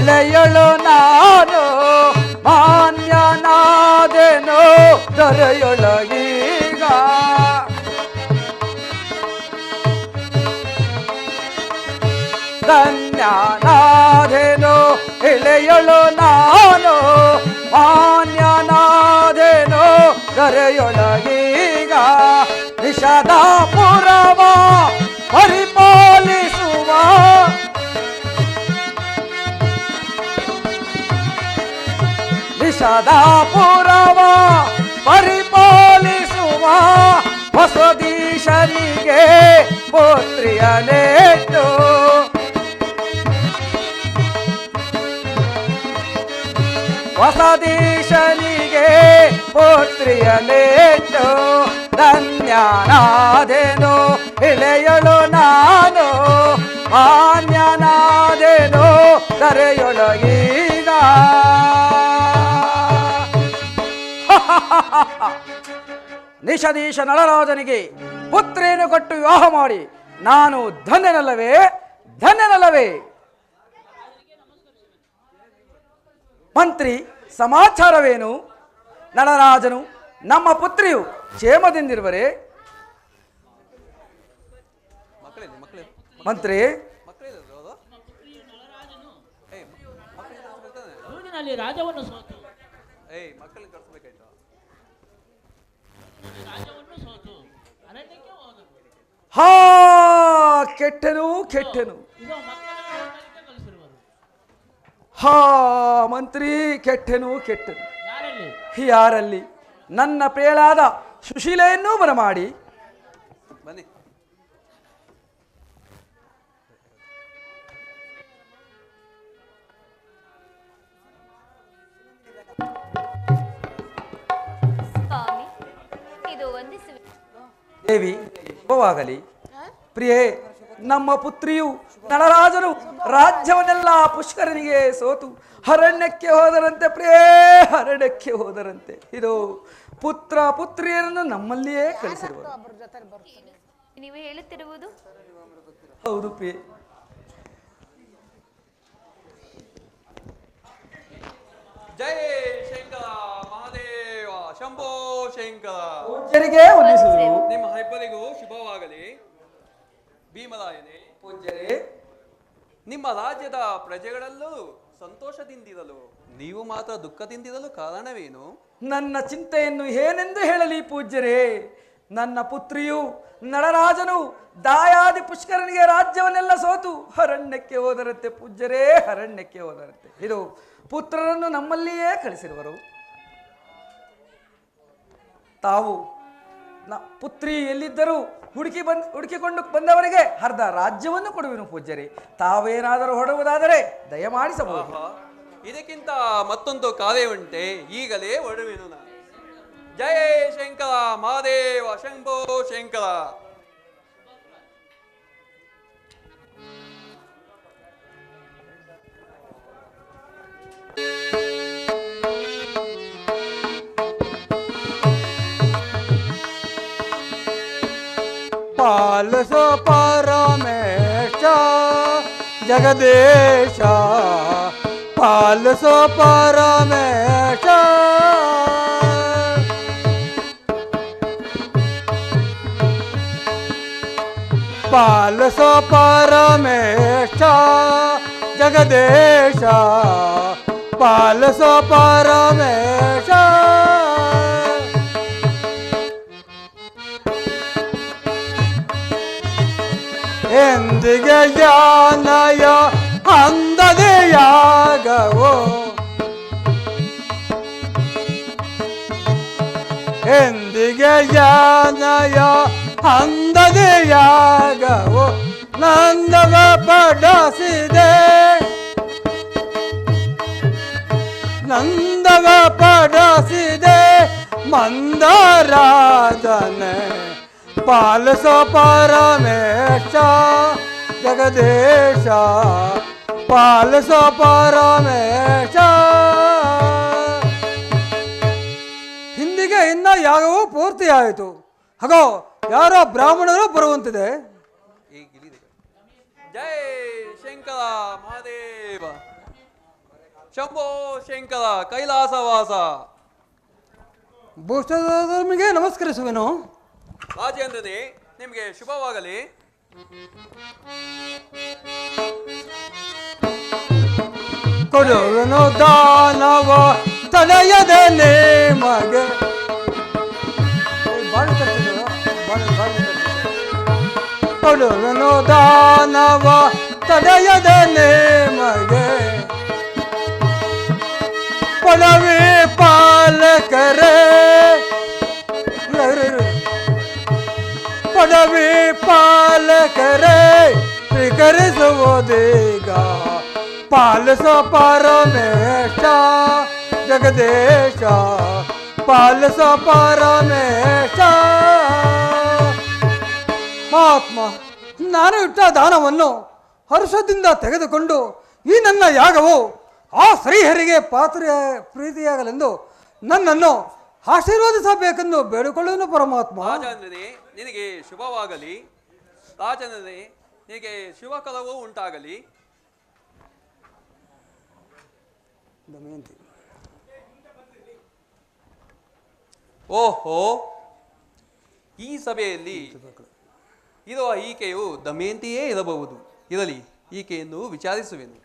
ಎಳೆಯಳು ನಾನು ಮಾನ್ಯನಾದೆನು ದೊರೆಯೊಳಗೀಗ. ಧನ್ಯನಾದೆನು ಎಳೆಯಳು ನಾನು ಮಾನ್ಯನಾದೆನು ದೊರೆಯೊಳಗೀಗ. ನಿಷದ ಪುರವ ಪರಿಪಾಲಿಸುವ ನಿಷದ ಪುರವ ಪರಿಪಾಲಿಸುವ ಹೊಸದೀಶನಿಗೆ ಪುತ್ರಿಯನೇಟ್ಟು. ಹೊಸದೀಶನಿಗೆ ಪುತ್ರಿಯನೇಟ್ಟು. ಧನ್ಯನಾದೆನು ಎಳೆಯಳು ನಾನು ಮಾನ್ಯನಾದೆನು ದೊರೆಯೊಳಗೀಗ. ನಿಷದೀಶ ನಳರಾಜನಿಗೆ ಪುತ್ರಿಯನ್ನು ಕೊಟ್ಟು ವಿವಾಹ ಮಾಡಿ ನಾನು ಧನ್ಯನಲ್ಲವೇ ಧನ್ಯನಲ್ಲವೇ? ಮಂತ್ರಿ, ಸಮಾಚಾರವೇನು? ನಳರಾಜನು ನಮ್ಮ ಪುತ್ರಿಯು ಕ್ಷೇಮದಿಂದಿರುವರೆ? ಮಂತ್ರಿ, ರಾಜವನ್ನು ಹಾ ಕೆಟ್ಟನು ಕೆಟ್ಟನು. ಹಾ ಮಂತ್ರಿ, ಕೆಟ್ಟನು ಕೆಟ್ಟನು. ಯಾರಲ್ಲಿ? ನನ್ನ ಪ್ರಿಯಳಾದ ಸುಶೀಲೆಯನ್ನೂ ಬರಮಾಡಿ ಬನ್ನಿ. ದೇವಿ, ಶುಭವಾಗಲಿ. ಪ್ರಿಯೇ, ನಮ್ಮ ಪುತ್ರಿಯು ನಳರಾಜನು ರಾಜ್ಯವನ್ನೆಲ್ಲ ಪುಷ್ಕರನಿಗೆ ಸೋತು ಅರಣ್ಯಕ್ಕೆ ಹೋದರಂತೆ. ಪ್ರಿಯೇ, ಅರಣ್ಯಕ್ಕೆ ಹೋದರಂತೆ. ಇದು ಪುತ್ರ ಪುತ್ರಿಯರನ್ನು ನಮ್ಮಲ್ಲಿಯೇ ಕಳಿಸಿರುವರು. ನೀವು ಹೇಳುತ್ತಿರುವುದು? ಹೌದು ಪ್ರಿಯೆ. ಜೈ ಶಂಕರ ಮಹಾದೇವ ಶಂಭೋ ಶಂಕರ. ಪೂಜ್ಯರಿಗೆ ವಂದಿಸುವುದು. ನಿಮ್ಮ ಇಬ್ಬರಿಗೂ ಶುಭವಾಗಲಿ. ಭೀಮರಾಯನೇ, ಪೂಜ್ಯರೇ, ನಿಮ್ಮ ರಾಜ್ಯದ ಪ್ರಜೆಗಳಲ್ಲೂ ಸಂತೋಷದಿಂದಿರಲು ನೀವು ಮಾತ್ರ ದುಃಖದಿಂದಿರಲು ಕಾರಣವೇನು? ನನ್ನ ಚಿಂತೆಯನ್ನು ಏನೆಂದು ಹೇಳಲಿ ಪೂಜ್ಯರೇ? ನನ್ನ ಪುತ್ರಿಯು ನಳರಾಜನು ದಾಯಾದಿ ಪುಷ್ಕರನಿಗೆ ರಾಜ್ಯವನ್ನೆಲ್ಲ ಸೋತು ಅರಣ್ಯಕ್ಕೆ ಹೋದರಂತೆ. ಪೂಜ್ಯರೇ, ಅರಣ್ಯಕ್ಕೆ ಹೋದರಂತೆ. ಇದು ಪುತ್ರರನ್ನು ನಮ್ಮಲ್ಲಿಯೇ ಕಳಿಸಿರುವರು. ತಾವು ಪುತ್ರಿ ಎಲ್ಲಿದ್ದರೂ ಹುಡುಕಿಕೊಂಡು ಬಂದವರಿಗೆ ಅರ್ಧ ರಾಜ್ಯವನ್ನು ಕೊಡುವೆನು ಪೂಜ್ಯರೇ. ತಾವೇನಾದರೂ ಹೊರಡುವುದಾದರೆ ದಯಮಾಡಿಸಬಹುದು. ಇದಕ್ಕಿಂತ ಮತ್ತೊಂದು ಕಾರ್ಯ ಉಂಟೆ, ಈಗಲೇ ಹೊರಡುವೆನು ನಾನು. ಜೈ ಶಂಕರ ಮಹಾದೇವ ಶಂಭೋ ಶಂಕರ. ಪಾಲಸ ಪರಮೇಶ ಜಗದೇಶ, ಪಾಲಸ ಪರಮೇಶ. ಪಾಲಸ ಪರಮೇಶ ಜಗದೇಶ, ಪಾಲಸ ಪರಮೇಶ. ಎಂದಿಗೆ ಯಾನಯ ಅಂದದೆಯಾಗವೋ, ಎಂದಿಗೆ ಯಾನಯ ಅಂದದೆಯಾಗವೋ. ನಂದವ ಪಡಸಿದೆ, ನಂದವ ಪಡಸಿದೆ ಮಂದರಾಧನೆ. ಪಾಲಸ ಪರಮೇಶ ಜಗದೇಶ, ಪಾಲಸ ಪರಮೇಶ. ಹಿಂದಿಗೆ ಇನ್ನ ಯಾಗವೂ ಪೂರ್ತಿಯಾಯಿತು. ಹಾಗೋ ಯಾರೋ ಬ್ರಾಹ್ಮಣರು ಬರುವಂತಿದೆ. ಜೈ ಶಂಕರ ಮಹಾದೇವ. ಶಂಭೋ ಶಂಕರ ಕೈಲಾಸವಾಸ. ಭೂಷಣನಿಗೆ ನಮಸ್ಕರಿಸುವೆನು. ರಾಜೇಂದ್ರನೇ, ನಿಮಗೆ ಶುಭವಾಗಲಿ. ಕೊಡುವೆನು ದಾನವ ತಡೆಯದೆ ನೇಮಗೆ. ಕೊಡುವೆನು ದಾನವ ತಡೆಯದೆ ನೇಮಗೆ. ಪಡವೆ ಪಾಲಕರೇ ಪದವಿ ಪಾಲಕರೇ ಸ್ವೀಕರಿಸುವುದೀಗ. ಪಾಲಿಸ ಪರಮೇಶ ಜಗದೇಶ, ಪಾಲಿಸ ಪರಮೇಶ. ಮಹಾತ್ಮ, ನಾನು ಇಟ್ಟ ದಾನವನ್ನು ಹರ್ಷದಿಂದ ತೆಗೆದುಕೊಂಡು ಈ ನನ್ನ ಯಾಗವು ಆ ಶ್ರೀಹರಿಗೆ ಪ್ರೀತಿಯಾಗಲೆಂದು ನನ್ನನ್ನು ಆಶೀರ್ವದಿಸಬೇಕೆಂದು ಬೇಡಿಕೊಳ್ಳುವನು ಪರಮಾತ್ಮ. ರಾಜೇಂದ್ರನೇ, ನಿನಗೆ ಶುಭವಾಗಲಿ. ರಾಜೇಂದ್ರನೇ, ನಿನಗೆ ಶುಭಕರವೂ ಉಂಟಾಗಲಿ. ಓಹೋ, ಈ ಸಭೆಯಲ್ಲಿ ಇರುವ ಈಕೆಯು ದಮಯಂತಿಯೇ ಇರಬಹುದು. ಇರಲಿ, ಈಕೆಯನ್ನು ವಿಚಾರಿಸುವೆನು.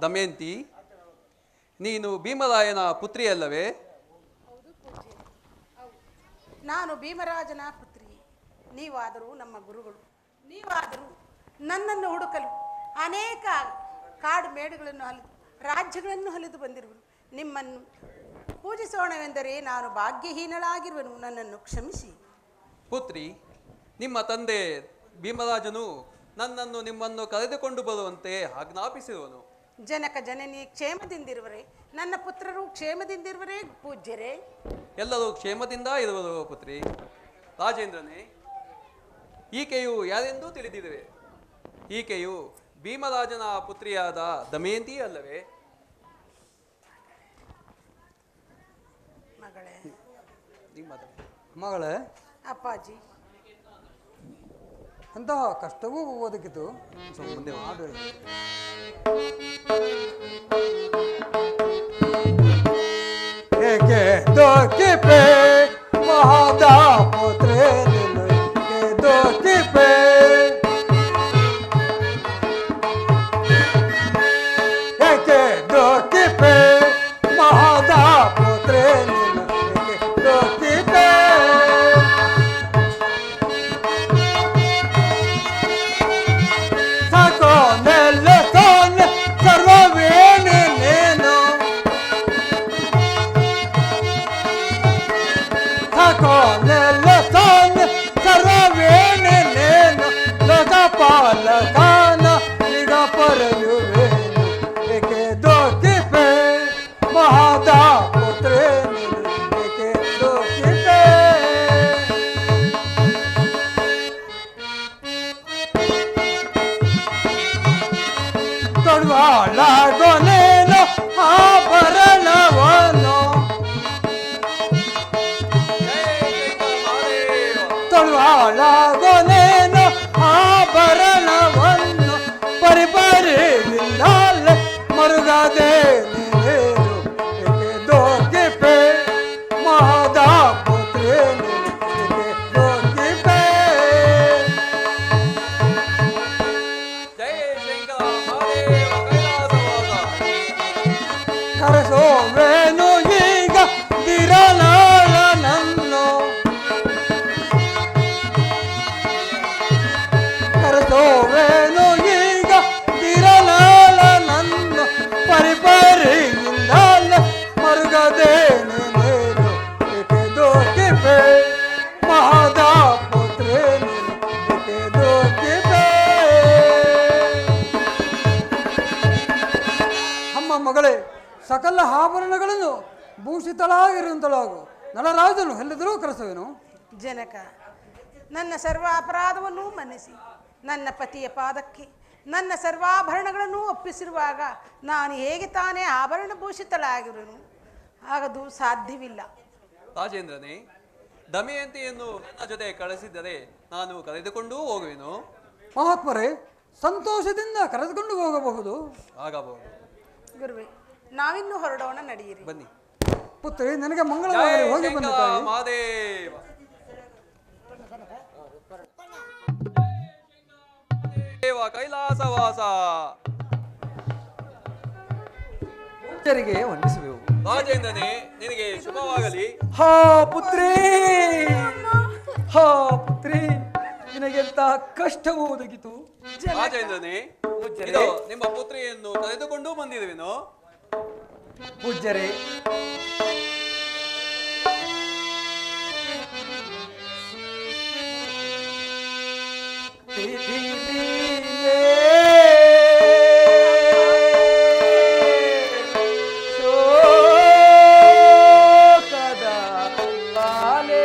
ದಮಯಂತಿ, ನೀನು ಭೀಮರಾಯನ ಪುತ್ರಿಯಲ್ಲವೇ? ನಾನು ಭೀಮರಾಜನ ಪುತ್ರಿ. ನೀವಾದರೂ ನಮ್ಮ ಗುರುಗಳು. ನೀವಾದರೂ ನನ್ನನ್ನು ಹುಡುಕಲು ಅನೇಕ ಕಾಡು ಮೇಡುಗಳನ್ನು ಹಲಿದು ರಾಜ್ಯಗಳನ್ನು ಹಲಿದು ಬಂದಿರುವರು. ನಿಮ್ಮನ್ನು ಪೂಜಿಸೋಣವೆಂದರೆ ನಾನು ಭಾಗ್ಯಹೀನಳಾಗಿರುವೆನು. ನನ್ನನ್ನು ಕ್ಷಮಿಸಿ. ಪುತ್ರಿ, ನಿಮ್ಮ ತಂದೆ ಭೀಮರಾಜನು ನನ್ನನ್ನು ನಿಮ್ಮನ್ನು ಕರೆದುಕೊಂಡು ಬರುವಂತೆ ಆಜ್ಞಾಪಿಸಿರುವನು. ಜನಕ ಜನನಿ ಕ್ಷೇಮದಿಂದಿರುವರೆ, ನನ್ನ ಪುತ್ರರು ಕ್ಷೇಮದಿಂದಿರುವರೆ ಪೂಜ್ಯರೇ. ಎಲ್ಲರೂ ಕ್ಷೇಮದಿಂದ ಇರುವರು ಪುತ್ರಿ. ರಾಜೇಂದ್ರನೇ, ಈಕೆಯು ಯಾರೆಂದೂ ತಿಳಿದಿರುವೆ. ಈಕೆಯು ಭೀಮರಾಜನ ಪುತ್ರಿಯಾದ ದಮಯಂತಿ ಅಲ್ಲವೇ? ಮಗಳೇ. ಮಗಳೇ, ಅಪ್ಪಾಜಿ, ಅಂತಹ ಕಷ್ಟವೂ ಓದಕ್ಕಿತ್ತು. ಮುಂದೆ ಮಾಡು. ಏಕೆ ದೋಖಿ ಪೇ ಮಹಾದಾ ಪುತ್ರೆ ನಿನಗೆ ದೋಖಿ ಪೇ. ಏಕೆ ದೋಖಿ ಪೇ ಮಹಾದಾ ಪುತ್ರೆ ನಿನಗೆ ದೋಖಿ ಪೇ. ಸಾಕೋ ನೆಲ್ಲ ಸೋನೆ ಸರ್ವವೇಣೆ ನೇನು. ಸಾಕೋ ನೆಲ್ಲ ಸೋನೆ ಸರ್ವವೇಣೆ ನೇನು. ಲೋಕಪಾಲಕಾನ ಈಗ ಪರೆಯುವೇನು. ಏಕೆ ದೋಖಿ ಪೇ ಮಹಾದಾ ಪುತ್ರೆ ಏಕೆ ದೋಖಿ ಪೇ. ತೊಡುವಾಳಾಗೋನೇನು ಆಭರಣವನ್ನು. ತೊಡುವಾಳಾಗೋನೇನು ಆಭರಣವನ್ನು. ಪರಿಪರಿಯಿಂದಲೇ ಮರುಗದೆ ನೀನು. ಏಕೆ ದೋಖಿ ಪೇ ಮಹಾದಾ ಪುತ್ರೆ ಏಕೆ ದೋಖಿ ಪೇ. ಜಯ ಶಂಕರ ಮಹಾದೇವ ಕೈಲಾಸವಾಸ. ಕರೆಸೋವೇನು ಈಗ ದಿರನಾಳನನ್ನು. ಕರೆಸೋವೇನು ಈಗ ದಿರನಾಳನನ್ನು. ಪರಿಪರಿಯಿಂದಲೇ ಮರುಗದೆ ನೀನು. ಏಕೆ ದೋಖಿ ಪೇ ಮಹಾದಾ ಪುತ್ರೆ ಏಕೆ ದೋಖಿ ಪೇ. ಅಮ್ಮ ಮಗಳೇ, ಸಕಲ ಆಭರಣಗಳನ್ನು ಭೂಷಿತಳಾಗಿರುವಂತಳಾಗು. ನಳರಾಜನು ಎಲ್ಲದರೂ ಕರೆಸುವೆನು. ಜನಕ, ನನ್ನ ಸರ್ವ ಅಪರಾಧವನ್ನೂ ಮನ್ನಿಸಿ ನನ್ನ ಪತಿಯ ಪಾದಕ್ಕೆ ನನ್ನ ಸರ್ವಾಭರಣಗಳನ್ನು ಒಪ್ಪಿಸಿರುವಾಗ ನಾನು ಹೇಗೆ ತಾನೇ ಆಭರಣ ಭೂಷಿತಳಾಗಿರುವೆನು? ಆಗದು ಸಾಧ್ಯವಿಲ್ಲ. ರಾಜೇಂದ್ರನೇ, ದಮಯಂತಿಯನ್ನು ನನ್ನ ಜೊತೆ ಕಳಿಸಿದ್ದರೆ ನಾನು ಕರೆದುಕೊಂಡು ಹೋಗುವೆನು. ಮಹಾತ್ಮರೇ, ಸಂತೋಷದಿಂದ ಕರೆದುಕೊಂಡು ಹೋಗಬಹುದು. ಆಗಬಹುದು. ಗುರುವೆ, ನಾವಿನ್ನು ಹೊರಡೋಣ, ನಡೆಯಿರಿ. ಬನ್ನಿ. ಪುತ್ರಿ, ನನಗೆ ಮಂಗಳವಾಗಲಿ. ಹೋಗಿ ಬನ್ನಿ ತಾಯಿ. ಮಹಾದೇವ ದೇವ ಕೈಲಾಸವಾಸ. ಪೂಜ್ಯರಿಗೆ ವಂದಿಸುವೆವು. ರಾಜೇಂದ್ರನೇ, ನಿನಗೆ ಶುಭವಾಗಲಿ. ಹಾ ಪುತ್ರಿ, ಹಾ ಪುತ್ರಿ, ನಿನಗೆಂತ ಕಷ್ಟವೂ ಒದಗಿತು. ರಾಜೇಂದ್ರನೇ, ಇದು ನಿಮ್ಮ ಪುತ್ರಿಯನ್ನು ಕರೆದುಕೊಂಡು ಬಂದಿರುವೆನು. ಪೂಜ್ಯರೇ, ಶೋಕದ ಬಾಲೆ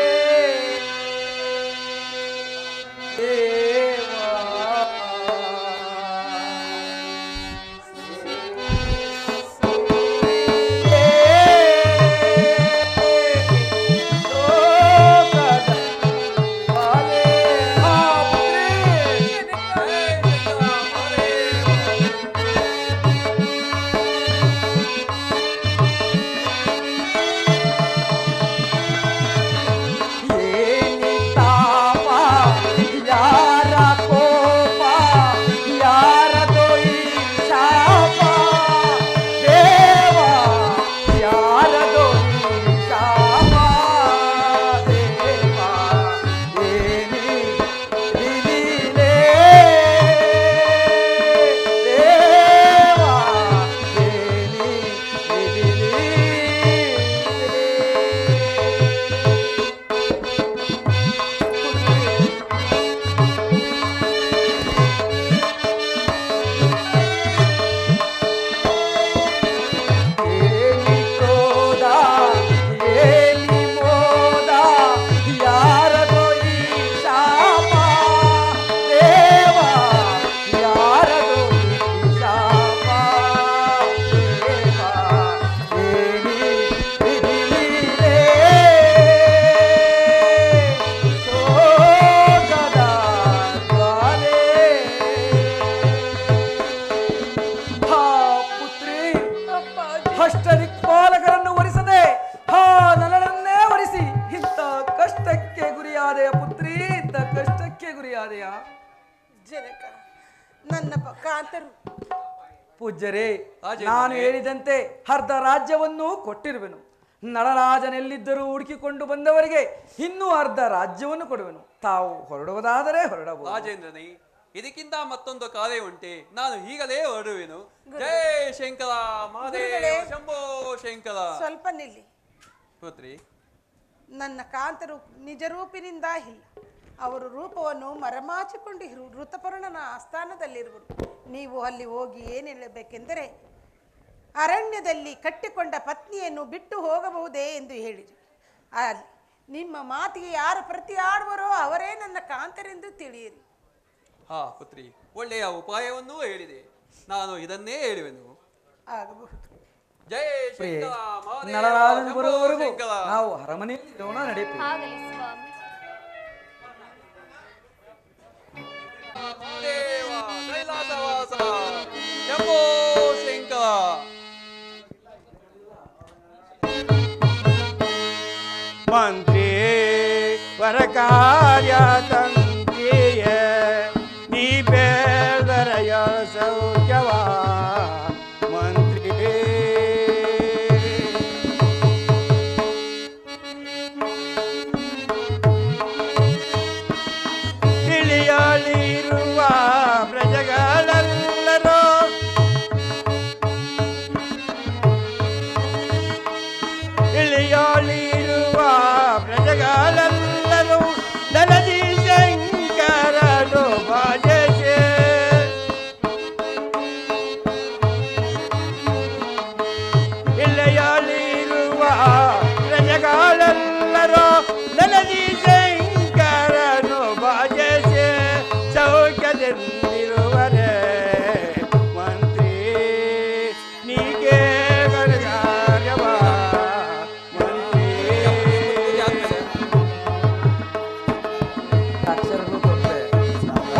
ಅಷ್ಟದಿಕ್ಪಾಲಕರನ್ನು ವರಿಸದೆ ಹಾ ನನ್ನನ್ನೇ ವರಿಸಿ ಇಂಥ ಕಷ್ಟಕ್ಕೆ ಗುರಿಯಾದೆಯ ಪುತ್ರಿ, ಇಂಥ ಕಷ್ಟಕ್ಕೆ ಗುರಿಯಾದೆಯ. ಜನಕ, ನನ್ನ ಕಾಂತರು. ಪೂಜ್ಯರೇ, ನಾನು ಹೇಳಿದಂತೆ ಅರ್ಧ ರಾಜ್ಯವನ್ನು ಕೊಟ್ಟಿರುವೆನು. ನಳರಾಜನೆಲ್ಲಿದ್ದರೂ ಹುಡುಕಿಕೊಂಡು ಬಂದವರಿಗೆ ಇನ್ನೂ ಅರ್ಧ ರಾಜ್ಯವನ್ನು ಕೊಡುವೆನು. ತಾವು ಹೊರಡುವುದಾದರೆ ಹೊರಡಬಹುದು. ರಾಜೇಂದ್ರನೇ, ಇದಕ್ಕಿಂತ ಮತ್ತೊಂದು ಕಾರ್ಯ ಉಂಟೆ, ನಾನು ಈಗಲೇ ಹೊರಡುವೆನು. ಜೈ ಶಂಕರ ಮಹಾದೇವ ಶಂಭೋ ಶಂಕರ. ಸ್ವಲ್ಪ ನಿಲ್ಲಿ. ಪುತ್ರಿ, ನನ್ನ ಕಾಂತರು ನಿಜರೂಪಿನಿಂದ ಇಲ್ಲ. ಅವರು ರೂಪವನ್ನು ಮರೆಮಾಚಿಕೊಂಡಿರು ಋತಪರ್ಣನ ಆಸ್ಥಾನದಲ್ಲಿರುವರು. ನೀವು ಅಲ್ಲಿ ಹೋಗಿ ಏನು ಹೇಳಬೇಕೆಂದರೆ, ಅರಣ್ಯದಲ್ಲಿ ಕಟ್ಟಿಕೊಂಡ ಪತ್ನಿಯನ್ನು ಬಿಟ್ಟು ಹೋಗಬಹುದೇ ಎಂದು ಹೇಳಿರಿ. ಅಲ್ಲಿ ನಿಮ್ಮ ಮಾತಿಗೆ ಯಾರು ಪ್ರತಿ ಆಡುವರೋ ಅವರೇ ನನ್ನ ಕಾಂತರೆಂದು ತಿಳಿಯಿರಿ. ಹಾ ಪುತ್ರಿ, ಒಳ್ಳೆಯ ಉಪಾಯವನ್ನೂ ಹೇಳಿದೆ. ನಾನು ಇದನ್ನೇ ಹೇಳುವೆನು. ಆಗಬಹುದು. ಜೈ ಪ್ರಿಯೆ, ಶಂಕರ ಮಹಾದೇವ ನಳರಾಜನು ಶಂಭೋ ಬರುವವರೆಗೂ ಶಂಕರ. ನಾವು ಅರಮನೆಯಲ್ಲಿ ಇರೋಣ, ನಡೆಯುತ್ತೇವೆ. ಆಗಲಿ ಸ್ವಾಮಿ. ಮಹಾದೇವ ಕೈಲಾಸವಾಸ ಶಂಭೋ ಶಂಕರ. ಮಂತ್ರಿ ವರ ಕಾರ್ಯ ತಂತ್ರಿಯ ನೀ ಬೇದರಯ ಸೌಖ್ಯವ ಮಂತ್ರಿ ತಿಳಿಯಲಿರುವ ಪ್ರಜೆಗಳೆಲ್ಲರೂ ತಿಳಿಯಲಿರುವ ಪ್ರಜೆಗಳೆಲ್ಲರೂ ದನದಿ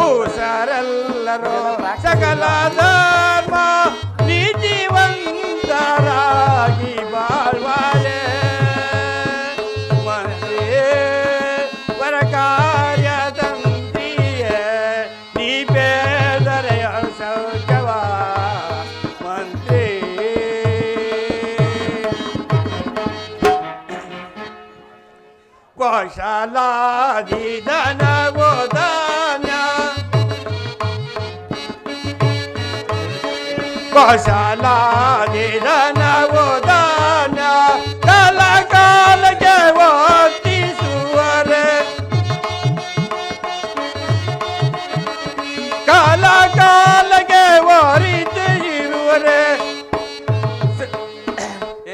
ಪುರುಷರೆಲ್ಲರೂ ಸಕಲ ಧರ್ಮ ನೀತಿವಂತರಾಗಿ ಬಾಳ್ವಾರೆ ಮಂತ್ರಿ ವರ ಕಾರ್ಯ ತಂತ್ರಿಯ ನೀ ಬೇದರೆಯ ಸೌಖ್ಯವ ಮಂತ್ರಿ ಕೋಶಾಲಾದಿ ಧನಗೋಧಾನ್ಯ ಕೋಶಾಲಾದಿ ಧನಗೋಧಾನ್ಯ ಕಾಲ ಕಾಲಕ್ಕೆ ವರ್ತಿಸುವರೆ ಕಾಲ ಕಾಲಕ್ಕೆ ವರಿತಿರುವರೆ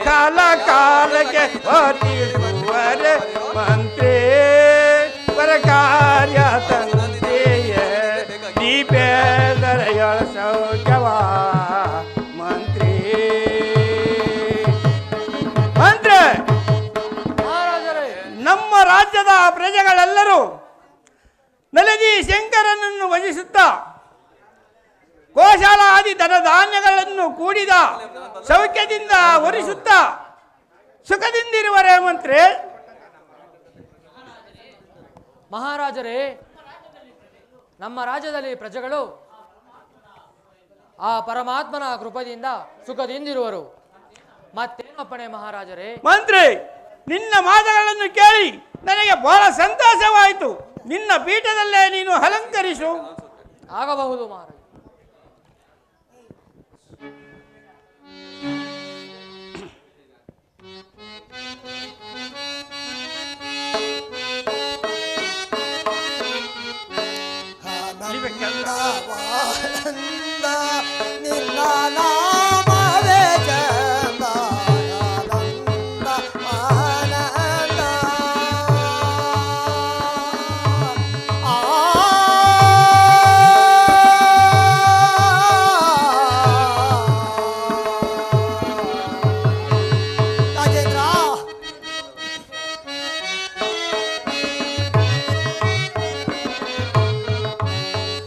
ಕಾಲ ಕಾಲಕ್ಕೆ ವರ್ತಿಸುವರೆ ಮಂತ್ರಿ ವರ ಕಾರ್ಯ ತಂದೆಯ ದೀಪೇದರೆಯೊಳ ಸೌಖ್ಯವ ಮಂತ್ರಿ ಮಂತ್ರಿ ನಮ್ಮ ರಾಜ್ಯದ ಪ್ರಜೆಗಳೆಲ್ಲರೂ ನಲದಿ ಶಂಕರನನ್ನು ಭಜಿಸುತ್ತಾ ಗೋಶಾಲಾದಿ ಧನಧಾನ್ಯಗಳನ್ನು ಕೂಡಿದ ಸೌಖ್ಯದಿಂದ ವರಿಸುತ್ತಾ ಸುಖದಿಂದಿರುವರೇ ಮಂತ್ರಿ ಮಹಾರಾಜರೇ, ನಮ್ಮ ರಾಜ್ಯದಲ್ಲಿ ಪ್ರಜೆಗಳು ಆ ಪರಮಾತ್ಮನ ಕೃಪದಿಂದ ಸುಖದಿಂದಿರುವರು. ಮತ್ತೇನಪ್ಪಣೆ ಮಹಾರಾಜರೇ? ಮಂತ್ರಿ, ನಿನ್ನ ಮಾತುಗಳನ್ನು ಕೇಳಿ ನನಗೆ ಬಹಳ ಸಂತೋಷವಾಯಿತು. ನಿನ್ನ ಪೀಠದಲ್ಲೇ ನೀನು ಅಲಂಕರಿಸು. ಆಗಬಹುದು ಮಹಾರಾಜ. ನಿನ್ನ ನಾಮವೇ ಚಂದ ಆನಂದ ಆನಂದ ರಾಜೇಂದ್ರ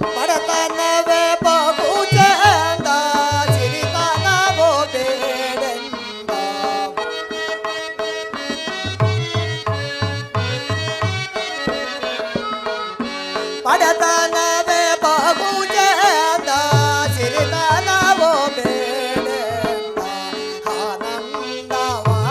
ಬಡತನವೇ ಬಹು ಚಂದ ಸಿರಿತನವೋ ಬೇಡೆಂದ ಬಡತನವೇ ಬಹು ಚಂದ ಸಿರಿತನವೋ ಬೇಡೆಂದ ಆನಂದವಾನಂದ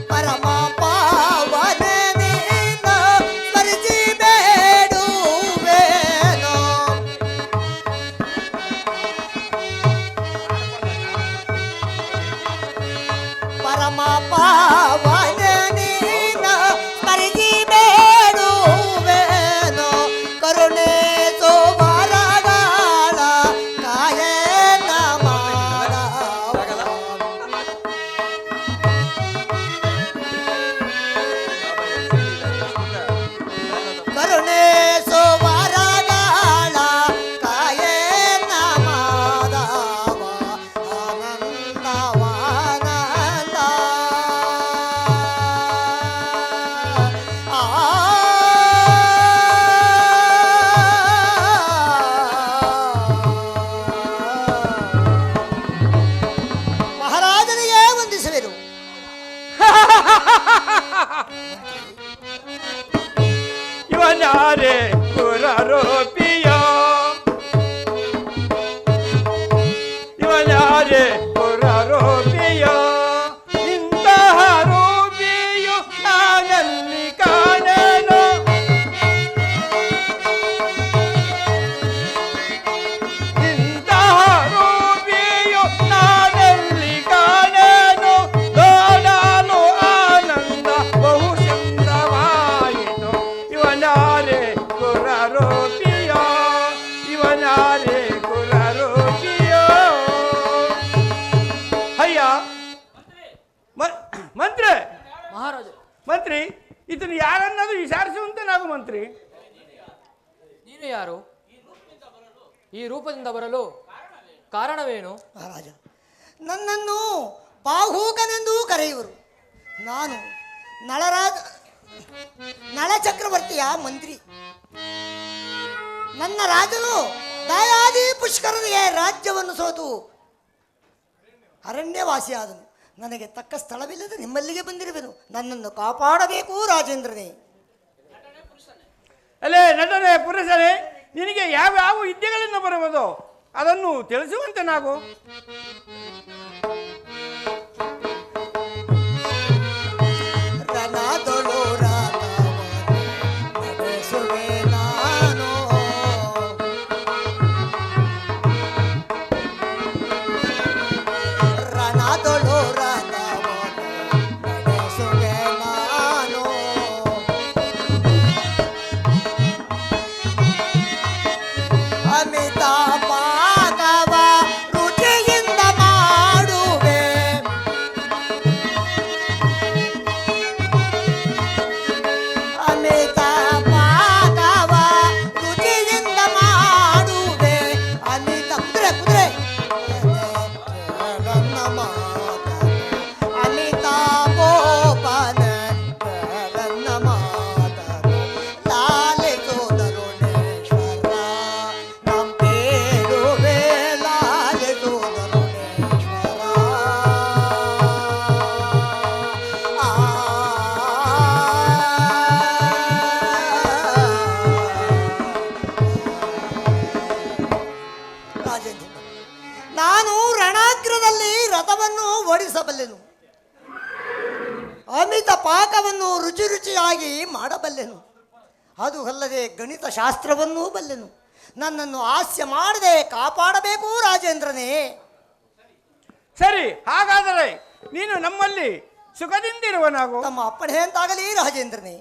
ಪರಮ ಪಾವನ ನಿನ್ನ ಸ್ಮರಿಸಿ ಬೇಡುವೆನೋ ಪರಮ ಪಾವನ ನಿನ್ನ ಸ್ಮರಿಸಿ ಬೇಡುವೆನೋ ಕರುಣೆ ಸೋಬರಗಾಳ ಕಾಯನ ಮಾಡ ಕರುಣೆ ಸೋಬರಗಾಳ ಕಾಯನ ಮಾಧವ ಆನಂದವಾನಂದ ಮಹಾರಾಜನಿಗೆ ವಂದಿಸುವೆನು. ಇವನಾರೆ ಪುರರೋಪಿಯ ಇವನಾರೆ ಪುರರೋಪಿಯ ಇಂತಹ ರೂಪಿಯು ನಾನಲ್ಲಿ ಕಾಣೆನು ಇಂತಹ ರೂಪಿಯು ನಾನಲ್ಲಿ ಕಾಣೆನು ನೋಡಲು ಆನಂದ ಬಹು ಚಂದವಾಯಿತು ಇವನಾರೆ ಪುರರೋಪಿಯ ಮಂತ್ರಿ, ಇದನ್ನು ಯಾರನ್ನಾದ್ರೂ ವಿಚಾರಿಸುವಂತೆ ನಾವು ಮಂತ್ರಿ. ನೀನು ಯಾರು? ಈ ರೂಪದಿಂದ ಬರಲು ಕಾರಣವೇನು? ಮಹಾರಾಜ, ನನ್ನನ್ನು ಬಾಹೂಕನೆಂದು ಕರೆಯುವರು. ನಾನು ನಳಚಕ್ರವರ್ತಿಯ ಮಂತ್ರಿ. ನನ್ನ ರಾಜನು ದಯಾದಿ ಪುಷ್ಕರನಿಗೆ ರಾಜ್ಯವನ್ನು ಸೋತು ಅರಣ್ಯವಾಸಿಯಾದನು. ನನಗೆ ತಕ್ಕ ಸ್ಥಳವಿಲ್ಲದೆ ನಿಮ್ಮಲ್ಲಿಗೆ ಬಂದಿರುವೆನು. ನನ್ನನ್ನು ಕಾಪಾಡಬೇಕು ರಾಜೇಂದ್ರನೇ. ಅಲ್ಲೇ ನಟನೆ ಪುರುಷರೇ, ನಿನಗೆ ಯಾವ್ಯಾವ ವಿದ್ಯೆಗಳನ್ನು ಬರುವುದು ಅದನ್ನು ತಿಳಿಸುವಂತೆ ನಾವು. ರಣದೊಳು ರಥವನ್ನು ನಡೆಸುವೆ ನಾನು. ರಣದೊಳು ರಥವನ್ನು ನಡೆಸುವೆ ನಾನು. ಅಮಿತ ಪಾಕವ ರುಚಿಯಿಂದ ಮಾಡುವೆ. ಅಮಿತ ಪಾಕವ ರುಚಿಯಿಂದ ಮಾಡುವೆ. ಅಮಿತ ಕುದುರೆ ನನ್ನ ಮಾತನು. ಅಮಿತ ಗೋಪನ ನನ್ನ ಮಾತನು. ಲಾಲಿಸುವುದರುಣೇಶ್ವರ ನಂಬೇಡುವೆ. ಲಾಲಿಸುವುದರುಣೇಶ್ವರ. ರಾಜೇಂದ್ರ, ನಾನು ರಣಾಗ್ರದಲ್ಲಿ ರಥವನ್ನು ಓಡಿಸಬಲ್ಲೆನು. ಅಮಿತ ಪಾಕವನ್ನು ರುಚಿ ರುಚಿಯಾಗಿ ಮಾಡಬಲ್ಲೆನು. ಅದು ಅಲ್ಲದೆ ಗಣಿತ ಶಾಸ್ತ್ರವನ್ನೂ ಬಲ್ಲೆನು. ನನ್ನನ್ನು ಹಾಸ್ಯ ಮಾಡದೆ ಕಾಪಾಡಬೇಕು ರಾಜೇಂದ್ರನೇ. ಸರಿ, ಹಾಗಾದರೆ ನೀನು ನಮ್ಮಲ್ಲಿ ಸುಖದಿಂದಿರುವ ನಾವು. ತಮ್ಮ ಅಪ್ಪಣೆ ಅಂತಾಗಲಿ ರಾಜೇಂದ್ರನೇ.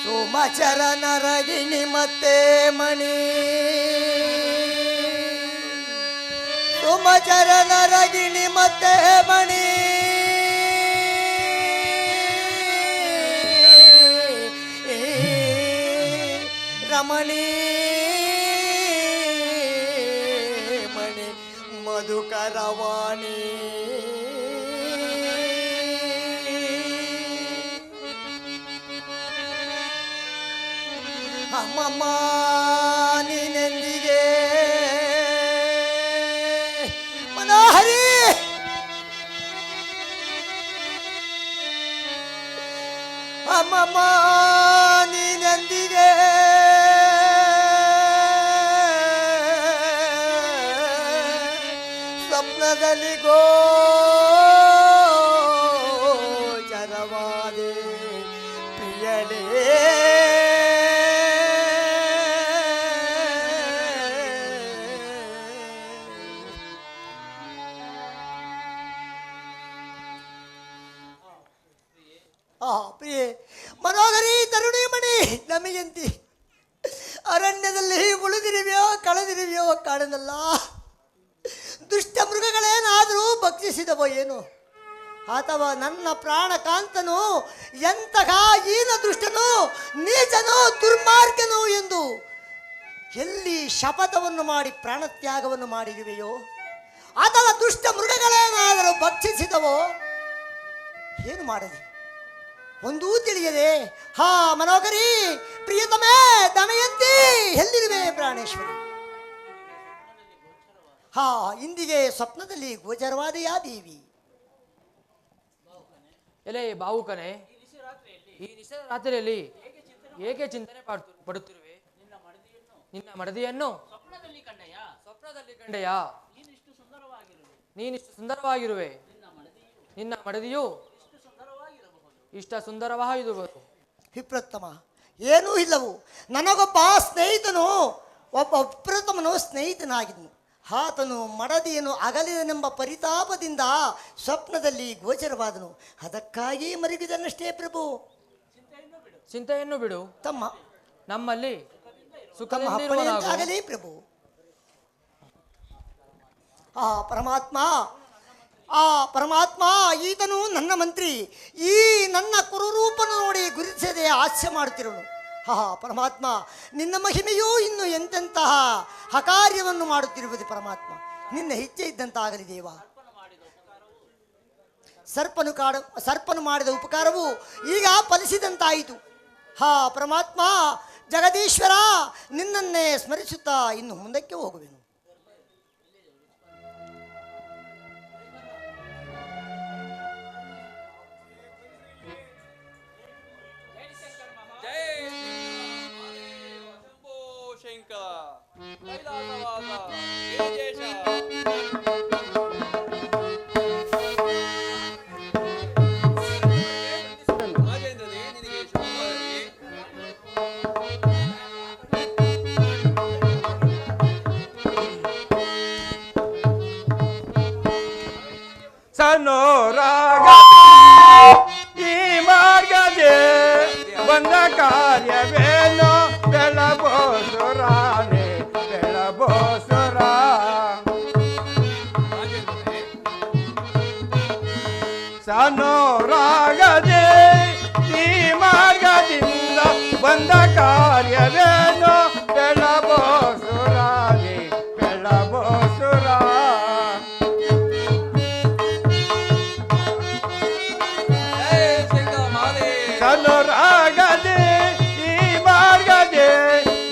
ಸೋಮಚರನ ರಗಿಣಿ ಮತ್ತೆ ಮಣಿ. ಸೋಮಚರನ ರಗಿಣಿ ಮತ್ತೆ ಮಣಿ. ರಮಣಿ ಮಣಿ ಮಧುಕರವಾಣಿ. ಅಮ್ಮಮ್ಮ ನೀನೆಂದಿಗೆ ಮನೋಹರಿ. ಅಮ್ಮಮ್ಮ ನೀನೆಂದಿಗೆ ಸ್ವಪ್ನದಲ್ಲಿ ಗೋಚರವಾದೆ ಪ್ರಿಯಳೇ. ಪ್ರಿಯೆ ಮನೋಹರಿ ತರುಣಿಮಣಿ ನಮಗೆಂತಿ ಅರಣ್ಯದಲ್ಲಿ ಉಳಿದಿರುವೆಯೋ ಕಳೆದಿರುವೆಯೋ ಕಾಣನಲ್ಲ. ದುಷ್ಟ ಮೃಗಗಳೇನಾದರೂ ಭಕ್ಷಿಸಿದವೋ ಏನು, ಅಥವಾ ನನ್ನ ಪ್ರಾಣಕಾಂತನು ಎಂತಹ ಹೀನ ದುಷ್ಟನು, ನೀಚನು, ದುರ್ಮಾರ್ಗನು ಎಂದು ಎಲ್ಲಿ ಶಪಥವನ್ನು ಮಾಡಿ ಪ್ರಾಣತ್ಯಾಗವನ್ನು ಮಾಡಿರುವೆಯೋ, ಅಥವಾ ದುಷ್ಟ ಮೃಗಗಳೇನಾದರೂ ಭಕ್ಷಿಸಿದವೋ ಏನು ಮಾಡಲಿ ಒಂದೂ ತಿಳಿಯದೆ. ಹಾ ಮನೋಹರಿ ಪ್ರಿಯತಮೇ ದಮಯಂತಿ ಎಲ್ಲಿರುವೆ ಪ್ರಾಣೇಶ್ವರಿ? ಹಾ ಇಂದಿಗೆ ಸ್ವಪ್ನದಲ್ಲಿ ಗೋಚರವಾದೆಯಾ ದೇವಿ? ಎಲೆ ಬಾವುಕನೆ, ಈ ನಿಶದ ರಾತ್ರಿಯಲ್ಲಿ ಏಕೆ ಚಿಂತನೆ ಪಡುತ್ತಿರುವೆ? ನಿನ್ನ ಮಡದಿಯನ್ನು ಸ್ವಪ್ನದಲ್ಲಿ ಕಂಡೆಯಾ? ನೀನಿಷ್ಟು ಸುಂದರವಾಗಿರುವೆ. ನಿನ್ನ ಮಡದಿಯು ಇಷ್ಟ ಸುಂದರವಾಗಿರುವುದು. ವಿಪ್ರತ್ತಮ ಏನೂ ಇಲ್ಲವು. ನನಗೊಬ್ಬ ಸ್ನೇಹಿತನು, ಒಬ್ಬ ವಿಪ್ರತಮನು ಸ್ನೇಹಿತನಾಗಿದ್ದನು. ಆತನು ಮಡದಿಯನ್ನು ಅಗಲಿದನೆಂಬ ಪರಿತಾಪದಿಂದ ಸ್ವಪ್ನದಲ್ಲಿ ಗೋಚರವಾದನು. ಅದಕ್ಕಾಗಿ ಮರುಗಿದನಷ್ಟೇ ಪ್ರಭು. ಚಿಂತೆಯನ್ನು ಬಿಡು ತಮ್ಮ. ನಮ್ಮಲ್ಲಿ ಸುಖದಿಂದಿರುವನಾಗು. ಆಗಲಿ ಪ್ರಭು. ಪರಮಾತ್ಮ ಈತನು ನನ್ನ ಮಂತ್ರಿ, ಈ ನನ್ನ ಕುರುರೂಪನು ನೋಡಿ ಗುರುತಿಸದೆ ಹಾಸ್ಯ ಮಾಡುತ್ತಿರುವನು. ಪರಮಾತ್ಮ, ನಿನ್ನ ಮಹಿಮೆಯೂ ಇನ್ನು ಎಂತೆಂತಹ ಹಕಾರ್ಯವನ್ನು ಮಾಡುತ್ತಿರುವುದು ಪರಮಾತ್ಮ. ನಿನ್ನ ಇಚ್ಛೆ ಇದ್ದಂತಾಗಲಿ ದೇವ. ಸರ್ಪನು ಮಾಡಿದ ಉಪಕಾರವು ಈಗ ಫಲಿಸಿದಂತಾಯಿತು. ಪರಮಾತ್ಮ ಜಗದೀಶ್ವರ, ನಿನ್ನನ್ನೇ ಸ್ಮರಿಸುತ್ತಾ ಇನ್ನು ಮುಂದಕ್ಕೆ ಹೋಗುವೆನು. ಸನೋರಾಗ ಈ ಮಾರ್ಗದೆ ಬಂದ ಕಾರ್ಯವೇನೋ ಬೆಳಬೋಸುರಾನೆ ಬೆಳಬೋಸುರ. ಸನೋರಾಗದೆ ಈ ಮಾರ್ಗದಿಂದ ಬಂದ ಕಾರ್ಯವೇನೋ ಬೆಳಬೋಸುರಾನೆ ಬೆಳಬೋಸುರ. ಸನೋರಾಗದೆ ಈ ಮಾರ್ಗದೆ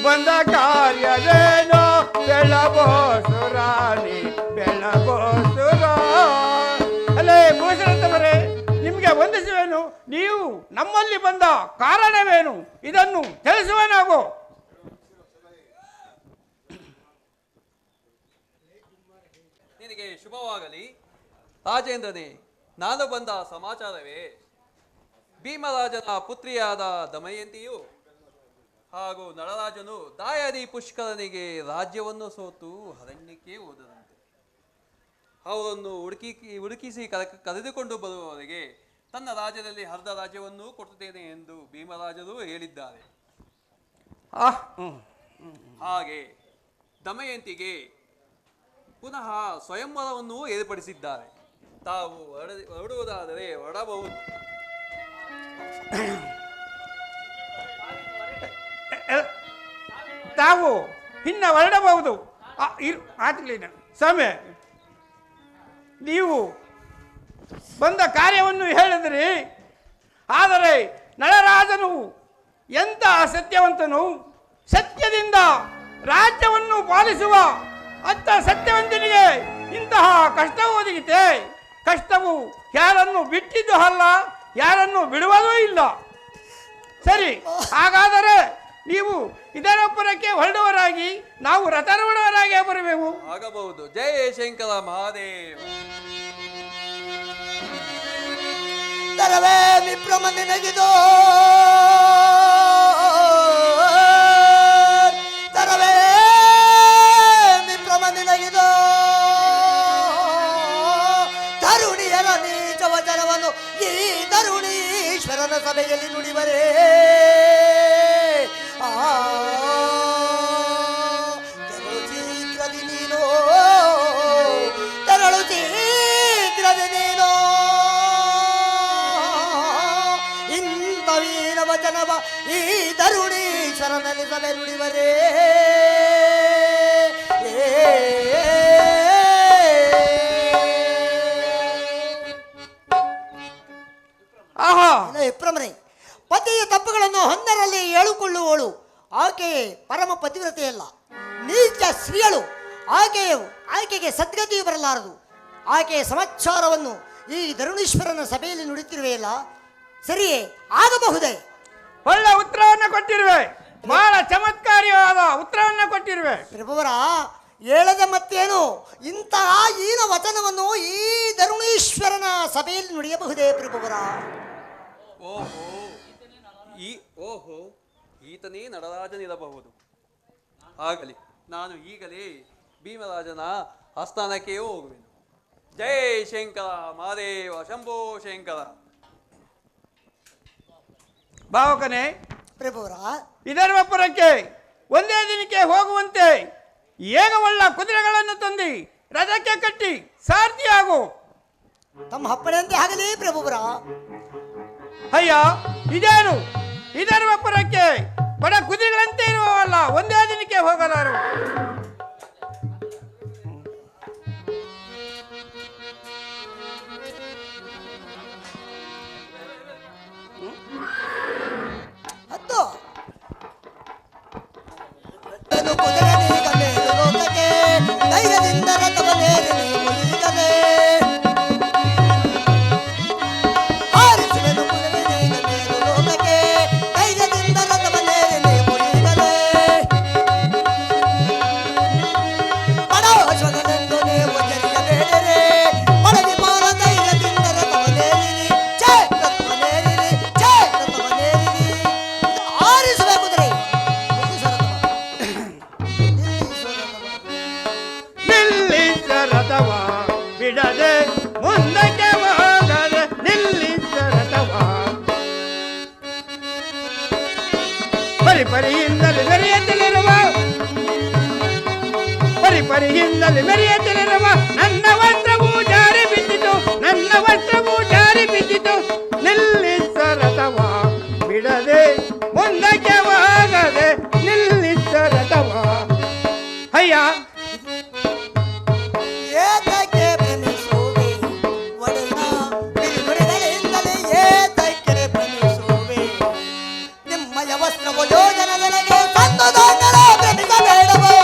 ಬಂದ ಕಾರ್ಯವೇನೋ ಬೆಳಬೋಸುರಾನಿ ಬೆಳಬೋಸುರ. ಅಲ್ಲೇ ಭೂಷಣಂತವರೇ, ನಿಮಗೆ ವಂದಿಸುವೇನು. ನೀವು ನಮ್ಮಲ್ಲಿ ಬಂದ ಕಾರಣವೇನು ಇದನ್ನು ತಿಳಿಸುವನಾಗೋ. ನಿನಗೆ ಶುಭವಾಗಲಿ ರಾಜೇಂದ್ರನೇ. ನಾನು ಬಂದ ಸಮಾಚಾರವೇ, ಭೀಮರಾಜನ ಪುತ್ರಿಯಾದ ದಮಯಂತಿಯು ಹಾಗೂ ನಳರಾಜನು ದಾಯಾದಿ ಪುಷ್ಕರನಿಗೆ ರಾಜ್ಯವನ್ನು ಸೋತು ಅರಣ್ಯಕ್ಕೆ ಹೋದರಂತೆ. ಅವರನ್ನು ಹುಡುಕಿಸಿ ಕರೆದುಕೊಂಡು ಬರುವವರೆಗೆ ತನ್ನ ರಾಜ್ಯದಲ್ಲಿ ಅರ್ಧ ರಾಜ್ಯವನ್ನು ಕೊಡುತ್ತೇನೆ ಎಂದು ಭೀಮರಾಜರು ಹೇಳಿದ್ದಾರೆ. ಹಾಗೆ ದಮಯಂತಿಗೆ ಪುನಃ ಸ್ವಯಂವರವನ್ನು ಏರ್ಪಡಿಸಿದ್ದಾರೆ. ತಾವು ಹೊರಡುವುದಾದರೆ ಹೊರಡಬಹುದು. ತಾವು ಇನ್ನ ಹೊರಡಬಹುದು. ಸ್ವಾಮಿ, ನೀವು ಬಂದ ಕಾರ್ಯವನ್ನು ಹೇಳಿದ್ರಿ. ಆದರೆ ನಳರಾಜನು ಎಂಥ ಸತ್ಯವಂತನು, ಸತ್ಯದಿಂದ ರಾಜ್ಯವನ್ನು ಪಾಲಿಸುವ ಅಂಥ ಸತ್ಯವಂತನಿಗೆ ಇಂತಹ ಕಷ್ಟವು ಒದಗಿತೆ. ಕಷ್ಟವು ಯಾರನ್ನು ಬಿಟ್ಟಿದ್ದು ಅಲ್ಲ, ಯಾರನ್ನು ಬಿಡುವುದೂ ಇಲ್ಲ. ಸರಿ, ಹಾಗಾದರೆ ನೀವು ಇದರೊಬ್ಬರಕ್ಕೆ ಹೊರಡುವರಾಗಿ ನಾವು ರಥರೂಢವರಾಗಿ ಬರಬೇಕು. ಆಗಬಹುದು. ಜಯ ಶಂಕರ ಮಹಾದೇವ. ತರವೇ ವಿಪ್ರಮ ನಿನಗಿದೋ, ತರವೇ ವಿಪ್ರಮ ನಿನಗಿದೋ. ತರುಣಿಯರ ನೀಚ ವಚನವನ್ನು ಈ ತರುಣೀಶ್ವರನ ಸಭೆಯಲ್ಲಿ ನುಡಿವರೇ. ತೆರಳು ಶೀಘ್ರದಿ ನೀನು, ತೆರಳು ಶೀಘ್ರದಿ ನೀನು. ಇಂಥ ವೀರ ವಚನವ ಈ ತರುಣೀಶ್ವರನಲ್ಲಿ ಸಭೆ ನುಡಿವರೇ. ವಿಪ್ರಮನೆ, ಪತಿಯ ತಪ್ಪುಗಳನ್ನು ಹೊಂದರಲ್ಲಿ ಹೇಳಿಕೊಳ್ಳುವವಳು ಆಕೆಯೇ ಪರಮ ಪತಿವ್ರತೆಯಲ್ಲ, ನೀಚ ಸ್ತ್ರೀಯಳು. ಆಕೆಗೆ ಸದ್ಗತಿಯು ಬರಲಾರದು. ಆಕೆಯ ಸಮಾಚಾರವನ್ನು ಈ ಧರುಣೀಶ್ವರನ ಸಭೆಯಲ್ಲಿ ನುಡಿತಿರುವೆಯಲ್ಲ, ಸರಿಯೇ ಆಗಬಹುದೇ? ಒಳ್ಳೆ ಉತ್ತರವನ್ನು ಕೊಟ್ಟಿರುವೆ, ಬಹಳ ಚಮತ್ಕಾರಿಯಾದ ಉತ್ತರವನ್ನು ಕೊಟ್ಟಿರುವೆ. ಪ್ರಭುವರ ಹೇಳದ ಮತ್ತೇನು, ಇಂತಹ ಈನ ವಚನವನ್ನು ಈ ಧರುಣೀಶ್ವರನ ಸಭೆಯಲ್ಲಿ ನುಡಿಯಬಹುದೇ ಪ್ರಭುವರ? ಓಹೋ, ಈತನೇ ನಳರಾಜನಿರಬಹುದು. ಆಗಲಿ, ನಾನು ಈಗಲೇ ಭೀಮರಾಜನ ಆಸ್ಥಾನಕ್ಕೆ ಹೋಗುವೆನು. ಜೈ ಶಂಕರ ಮಹಾದೇವ ಶಂಭೋ ಶಂಕರ. ಭಾವಕನೇ ಪ್ರಭುವರ, ಇದರ ಒಬ್ಬರಕ್ಕೆ ಒಂದೇ ದಿನಕ್ಕೆ ಹೋಗುವಂತೆ ಏಗವಳ್ಳ ಕುದುರೆಗಳನ್ನು ತಂದು ರಥಕ್ಕೆ ಕಟ್ಟಿ ಸಾರಥಿಯಾಗು. ತಮ್ಮ ಅಪ್ಪಣೆಯಂತೆ ಆಗಲಿ ಪ್ರಭುವರ. ಅಯ್ಯ, ಇದೇನು ಇದರ ಒಪ್ಪರಕ್ಕೆ ಬಡ ಕುದುರೆಗಳಂತೆ ಇರುವವಲ್ಲ, ಒಂದೇ ದಿನಕ್ಕೆ ಹೋಗಲಾರು. ಹತ್ತು ಕುದುರೆ ನೀಗ ಮೇಲು ಲೋಕಕ್ಕೆ ಧೈರ್ಯದಿಂದ ರಥವನ್ನೇರಿ ನೀವು ಈಗಲೇ ಹಾರಿಸುವೆನು. ಕುದುರೆ ನೀಗ ಮೇಲು ಲೋಕಕ್ಕೆ ಧೈರ್ಯದಿಂದ ರಥವನ್ನೇರಿ ನೀವು ಈಗಲೇ ಬಡವಶ್ವಗಳೆಂದು ನೀವು ಜರಿಯಬೇಡಿರಿ. ಬಡ ವಿಮಾನ ಧೈರ್ಯದಿಂದ ರಥವನ್ನೇರಿರಿ. ಜಯ ರಥವನ್ನೇರಿರಿ, ಜಯ ರಥವನ್ನೇರಿರಿ. ಹಾರಿಸುವೆ ಕುದುರೆ. ನಿಲ್ಲಿಸ ರಥವ ಬಿಡದೆ ಮುಂದಕ್ಕೆ ಹೋಗದೆ, ನಿಲ್ಲಿಸ ರಥವ ಪರಿಪರಿಯಿಂದಲೇ ಮೆರೆಯುತ್ತಲಿರುವ ನನ್ನ ವಸ್ತ್ರವು ಜಾರಿ ಬಿದ್ದಿತು, ನನ್ನ ವಸ್ತ್ರವು ಜಾರಿ ಬಿದ್ದಿತು. ನಿಲ್ಲಿಸ ರಥವ ಬಿಡದೆ ಮುಂದಕ್ಕೆ ಹೋಗದೆ, ನಿಲ್ಲಿಸ ರಥವ. ಅಯ್ಯ, ಏತಕ್ಕೆ ಭ್ರಮಿಸುವೆ ಒಡೆಯ ಬಿರುನುಡಿಗಳಿಂದಲೇ ಏತಕ್ಕೆ ಭ್ರಮಿಸುವೆ. ನಿಮ್ಮಯ ವಸ್ತ್ರವು ಯೋಜನದೊಳಗೆ ತಂದುದೊಂದರ ಭ್ರಮಿಸಬೇಡವೋ.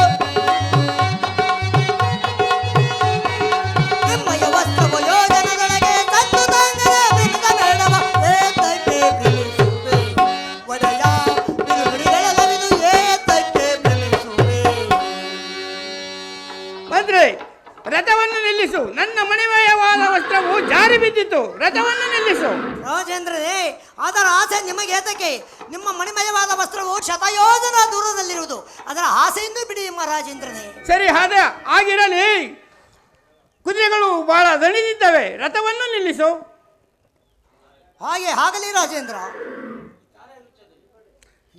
ನಿಮ್ಮಯ ವಸ್ತ್ರವು ಯೋಜನದೊಳಗೆ ತಂದುದೊಂದರ ಭ್ರಮಿಸಬೇಡವ. ಏತಕ್ಕೆ ಭ್ರಮಿಸುವೆ ಒಡೆಯ ಬಿರುನುಡಿಗಳಲ್ಲವಿದು ಏತಕ್ಕೆ ಭ್ರಮಿಸುವೆ. ಮಂತ್ರಿ, ರಥವನ್ನು ನಿಲ್ಲಿಸು. ನನ್ನ ಮಣಿಮಯವಾದ ವಸ್ತ್ರವು ಜಾರಿ ಬಿದ್ದಿತು, ರಥವನ್ನು ನಿಲ್ಲಿಸು. ರಾಜೇಂದ್ರನೇ, ಅದರ ಆಸೆ ನಿಮಗೆ ಏತಕ್ಕೆ? ನಿಮ್ಮ ಮಣಿಮಯವಾದ ವಸ್ತ್ರವು ಶತಯೋಜನ ದೂರದಲ್ಲಿರುವುದು, ಅದರ ಆಸೆಯನ್ನು ಬಿಡಿ ರಾಜೇಂದ್ರನೇ. ಸರಿ, ಆಗಿರಲಿ. ಕುದುರೆಗಳು ಬಹಳ ದಣಿದಿದ್ದವೆ, ರಥವನ್ನು ನಿಲ್ಲಿಸು. ಹಾಗೆ ಆಗಲಿ ರಾಜೇಂದ್ರ.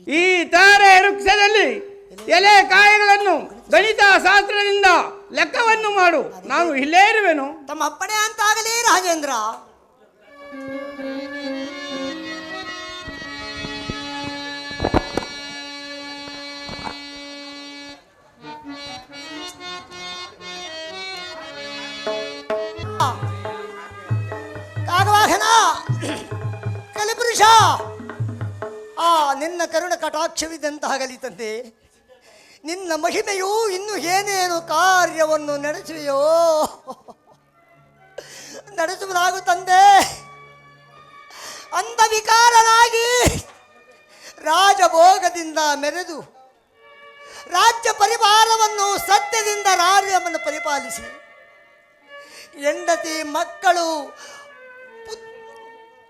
ಈ ತಾರೆ ವೃಕ್ಷದಲ್ಲಿ ಎಲೆ ಕಾಯಿಗಳನ್ನು ಗಣಿತ ಶಾಸ್ತ್ರದಿಂದ ಲೆಕ್ಕವನ್ನು ಮಾಡು, ನಾನು ಇಲ್ಲೇ ಇರುವೆನು. ತಮ್ಮ ಅಪ್ಪಣೆ ಅಂತಾಗಲಿ ರಾಜೇಂದ್ರ. ಕಾಗವಾಹನ, ಕಲಿಪುರುಷ, ನಿನ್ನ ಕರುಣ ಕಟಾಕ್ಷವಿದ್ದಂತಾಗಲಿ ತಂದೆ. ನಿನ್ನ ಮಹಿಮೆಯು ಇನ್ನು ಏನೇನು ಕಾರ್ಯವನ್ನು ನಡೆಸುವೆಯೋ ನಡೆಸುವುದಾಗು ತಂದೆ. ಅಂಧವಿಕಾರನಾಗಿ ರಾಜಭೋಗದಿಂದ ಮೆರೆದು ರಾಜ್ಯ ಪರಿವಾರವನ್ನು ಸತ್ಯದಿಂದ ರಾಜ್ಯವನ್ನು ಪರಿಪಾಲಿಸಿ ಹೆಂಡತಿ ಮಕ್ಕಳು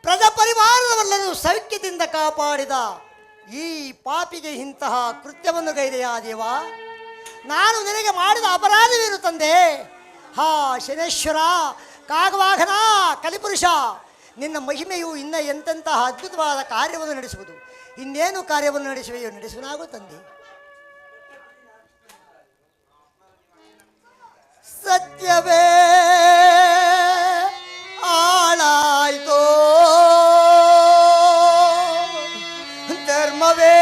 ಪ್ರಜಾಪರಿವಾರವಲ್ಲರೂ ಸೌಖ್ಯದಿಂದ ಕಾಪಾಡಿದ ಈ ಪಾಪಿಗೆ ಇಂತಹ ಕೃತ್ಯವನ್ನು ಗೈದೆಯಾ ದೇವ? ನಾನು ನಿನಗೆ ಮಾಡಿದ ಅಪರಾಧವೇನು ತಂದೆ? ಹಾ ಶನೇಶ್ವರ, ಕಾಗವಾಹನ, ಕಲಿಪುರುಷ, ನಿನ್ನ ಮಹಿಮೆಯು ಇನ್ನ ಎಂತೆಂತಹ ಅದ್ಭುತವಾದ ಕಾರ್ಯವನ್ನು ನಡೆಸುವುದು. ಇನ್ನೇನು ಕಾರ್ಯವನ್ನು ನಡೆಸುವೆಯೋ ನಡೆಸುವನಾಗು ತಂದೆ. ಸತ್ಯವೇ ಆಳಾಯ್ತೋ, ಧರ್ಮವೇ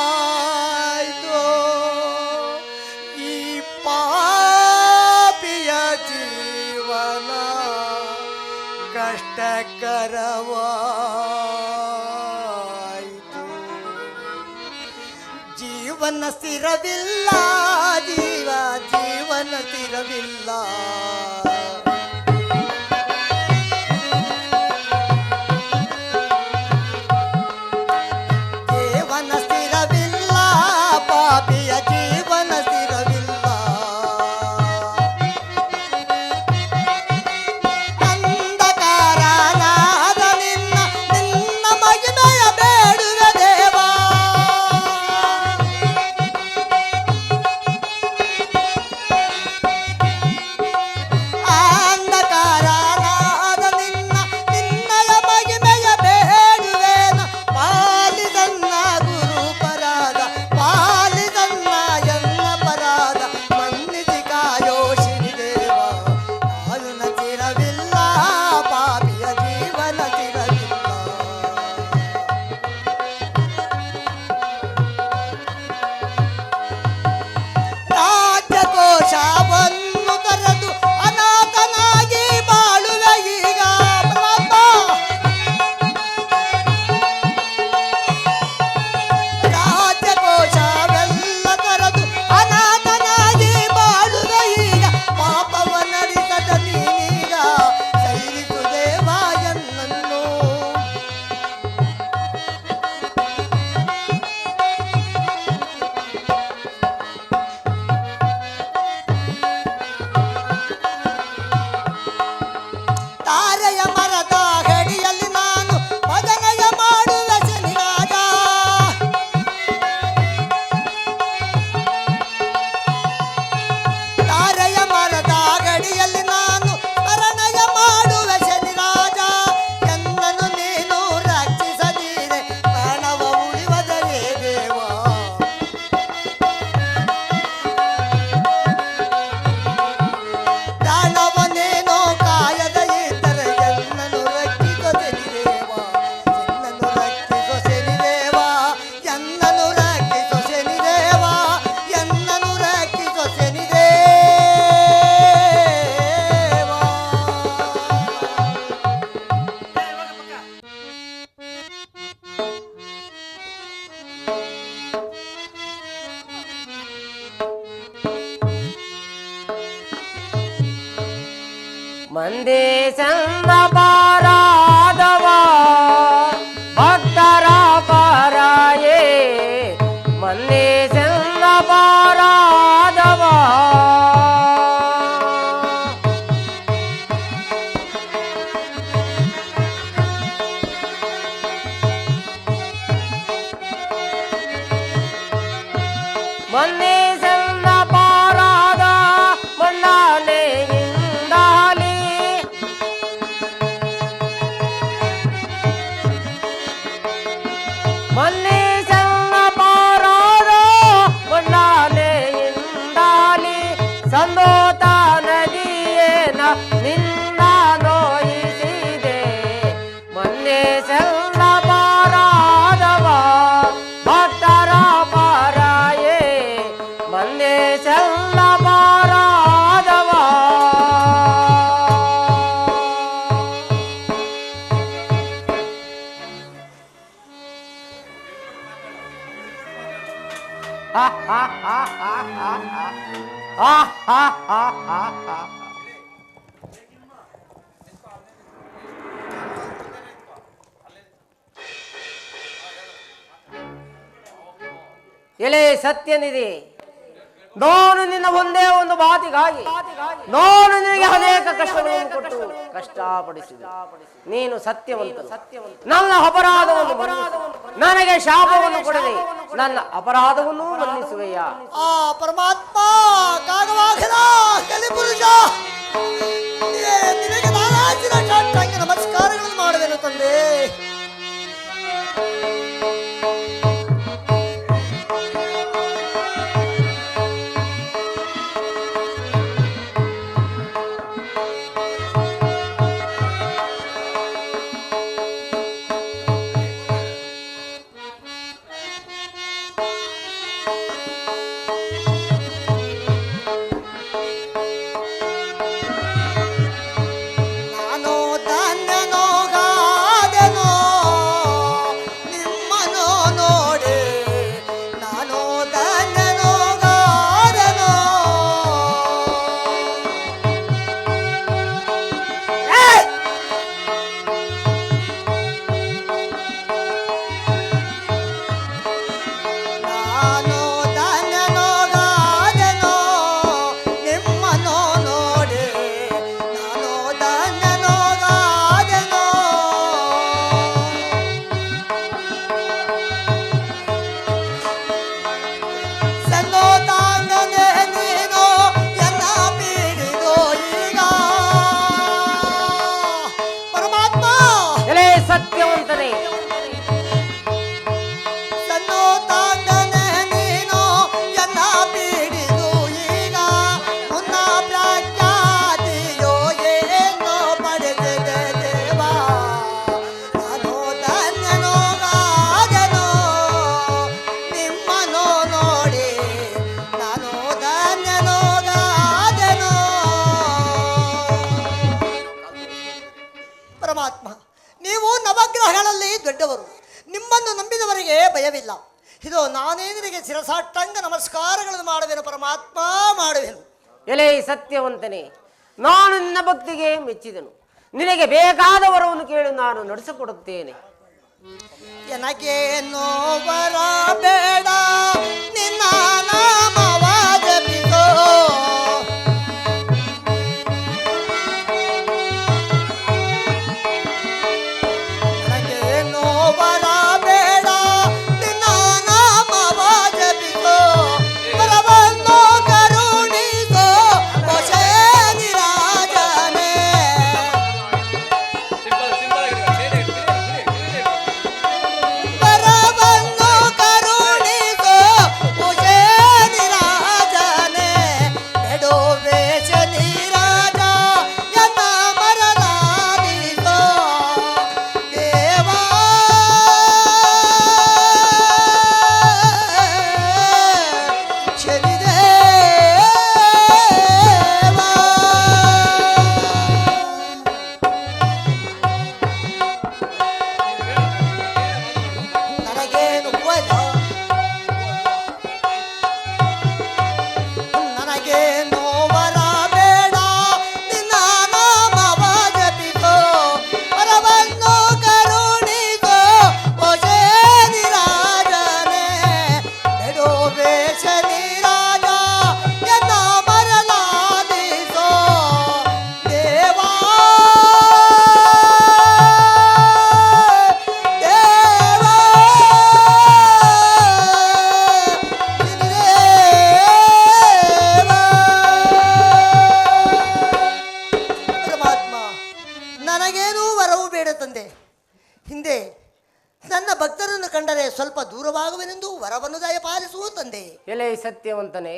ನಯವಾಯ್ತೋ, ಈ ಪಾಪಿಯ ಜೀವನ ಕಷ್ಟಕರವಾಯಿತು. ಜೀವನ ಸ್ಥಿರವಿಲ್ಲ, ಜೀವನ ಸ್ಥಿರವಿಲ್ಲ. ಜೀವನ ಸ್ಥಿರವಿಲ್ಲ, ಪಾಪಿಯ ಜೀವನ ಸ್ಥಿರವಿಲ್ಲ. ಅಂಧಕಾರನಾದ ನಿನ್ನ ಮಹಿಮೆಯ ಬೇಡುವೆ ದೇವಾ. ಮಂದೇ ಚಂದ ಪಾರಾದವ ಭಕ್ತರ ಪಾರಾಯೇ ಮಂದೇ ಚಂದ ಪಾರಾದವ ಮಂದೇ ಚಂದ ಪಾರಾದ ಮಂಡಾಲೆಯಿಂದಾಲಿ ಮಂದೇ ಚಂದ ಪಾರಾದ ಮಂಡಾಲೆಯಿಂದಾಲಿ ಸಂದೋತ ನದಿಯೇನ ನಿನ್ನ ನೋಯಿಸಿದೆ ಮಂದೇ ಚಂದ ಪಾರಾದವ ಭಕ್ತರ ಪಾರಾಯೇ ಮಂದೇ ಚಂದ ಪಾರಾದವ ಹಾ ಹಾ ಹಾ ಹಾ ಹಾ ಹಾ ಹಾ ಹಾ ಹಾ ಹಾ. ಎಲೆ ಸತ್ಯನಿದೆ, ನಾನು ನಿನ್ನ ಒಂದೇ ಒಂದು ಮಾತಿಗಾಗಿ ನಾನು ನಿನಗೆ ಅನೇಕ ಕಷ್ಟಗಳನ್ನು ಕೊಟ್ಟು ಕಷ್ಟಪಡಿಸಿದೆ. ನೀನು ಸತ್ಯವಂತ, ನನ್ನ ಅಪರಾಧವನ್ನು ಮನ್ನಿಸು. ನನಗೆ ಶಾಪವನ್ನು ಕೊಡದೆ ನನ್ನ ಅಪರಾಧವನ್ನು ಮನ್ನಿಸುವೆಯ. ಆ ಪರಮಾತ್ಮ ಕಾಗವಾಹನ ಕಲಿಪುರುಷ ನಿನಗೆ ನಾನಾಚಿನ ಚಾಟಾಂಗ ನಮಸ್ಕಾರಗಳನ್ನು ಮಾಡುವೆನು ತಂದೆ. ನಾನು ಧನ್ಯನೋ ಗಾದೆನೋ ನಿಮ್ಮನೋ ನೋಡಿ, ನಾನು ಧನ್ಯನೋ ಗಾದೆನೋ. ನಾನು ಧನ್ಯನೋ ಗಾದೆನೋ ನಿಮ್ಮನೋ ನೋಡಿ, ನಾನು ಧನ್ಯನೋ ಗಾದೆನೋ. ಸನ್ನೋತಾಂಗನೆ ನೀನು ಎನ್ನ ಪೀಡಿದೋ ಈಗ. ಪರಮಾತ್ಮ ಎಲೆ ಸತ್ಯವಂತನೇ, ಸನ್ನೋತಾಂಗನೆ ನೀನು ಎನ್ನ ಪೀಡಿದು ಈಗ. ಮುನ್ನ ಪ್ರಖ್ಯಾತಿಯೋ ಏನೋ ಪಡೆದಿದೆ ದೇವ. ನಾನು ಧನ್ಯನೋ ಗಾದೆನೋ ನಿಮ್ಮನೋ ನೋಡಿ, ನಾನು ಧನ್ಯನೋ ಗಾದೆನೋ. ಪರಮಾತ್ಮ, ನೀವು ನವಗ್ರಹಗಳಲ್ಲಿ ದೊಡ್ಡವರು, ನಿಮ್ಮನ್ನು ನಂಬಿದವರಿಗೆ ಭಯವಿಲ್ಲ. ಇದು ನಾನೇ ನಿನಗೆ ಶಿರಸಾಷ್ಟಾಂಗ ನಮಸ್ಕಾರಗಳನ್ನು ಮಾಡುವೆನು ಪರಮಾತ್ಮ, ಮಾಡುವೆನು. ಎಲೆ ಸತ್ಯವಂತನೇ, ನಾನು ನಿನ್ನ ಭಕ್ತಿಗೆ ಮೆಚ್ಚಿದೆನು. ನಿನಗೆ ಬೇಕಾದ ವರವನ್ನು ಕೇಳಿ ನಾನು ನಡೆಸಿಕೊಡುತ್ತೇನೆ. ನನಗೇನೋ ವರ ಬೇಡ, ನಿನ್ನ ನಾಮವ ಜಪಿಸೋ. ನನಗೇನೋ ವರ ಬೇಡ, ನಿನ್ನ ನಾಮವ ಜಪಿಸೋ. ವರವನ್ನು ಕರುಣಿಸೋ ಶೇನಿರಾಜನೇ. ಸಿಂಪಲ್ ಸಿಂಪಲ್ ಆಗಿದೆ. ವರವನ್ನು ಕರುಣಿಸೋ ಎಂದು ವರವನ್ನು ದಯಪಾಲಿಸುವ ತಂದೆ. ಎಲೆ ಸತ್ಯವಂತನೇ,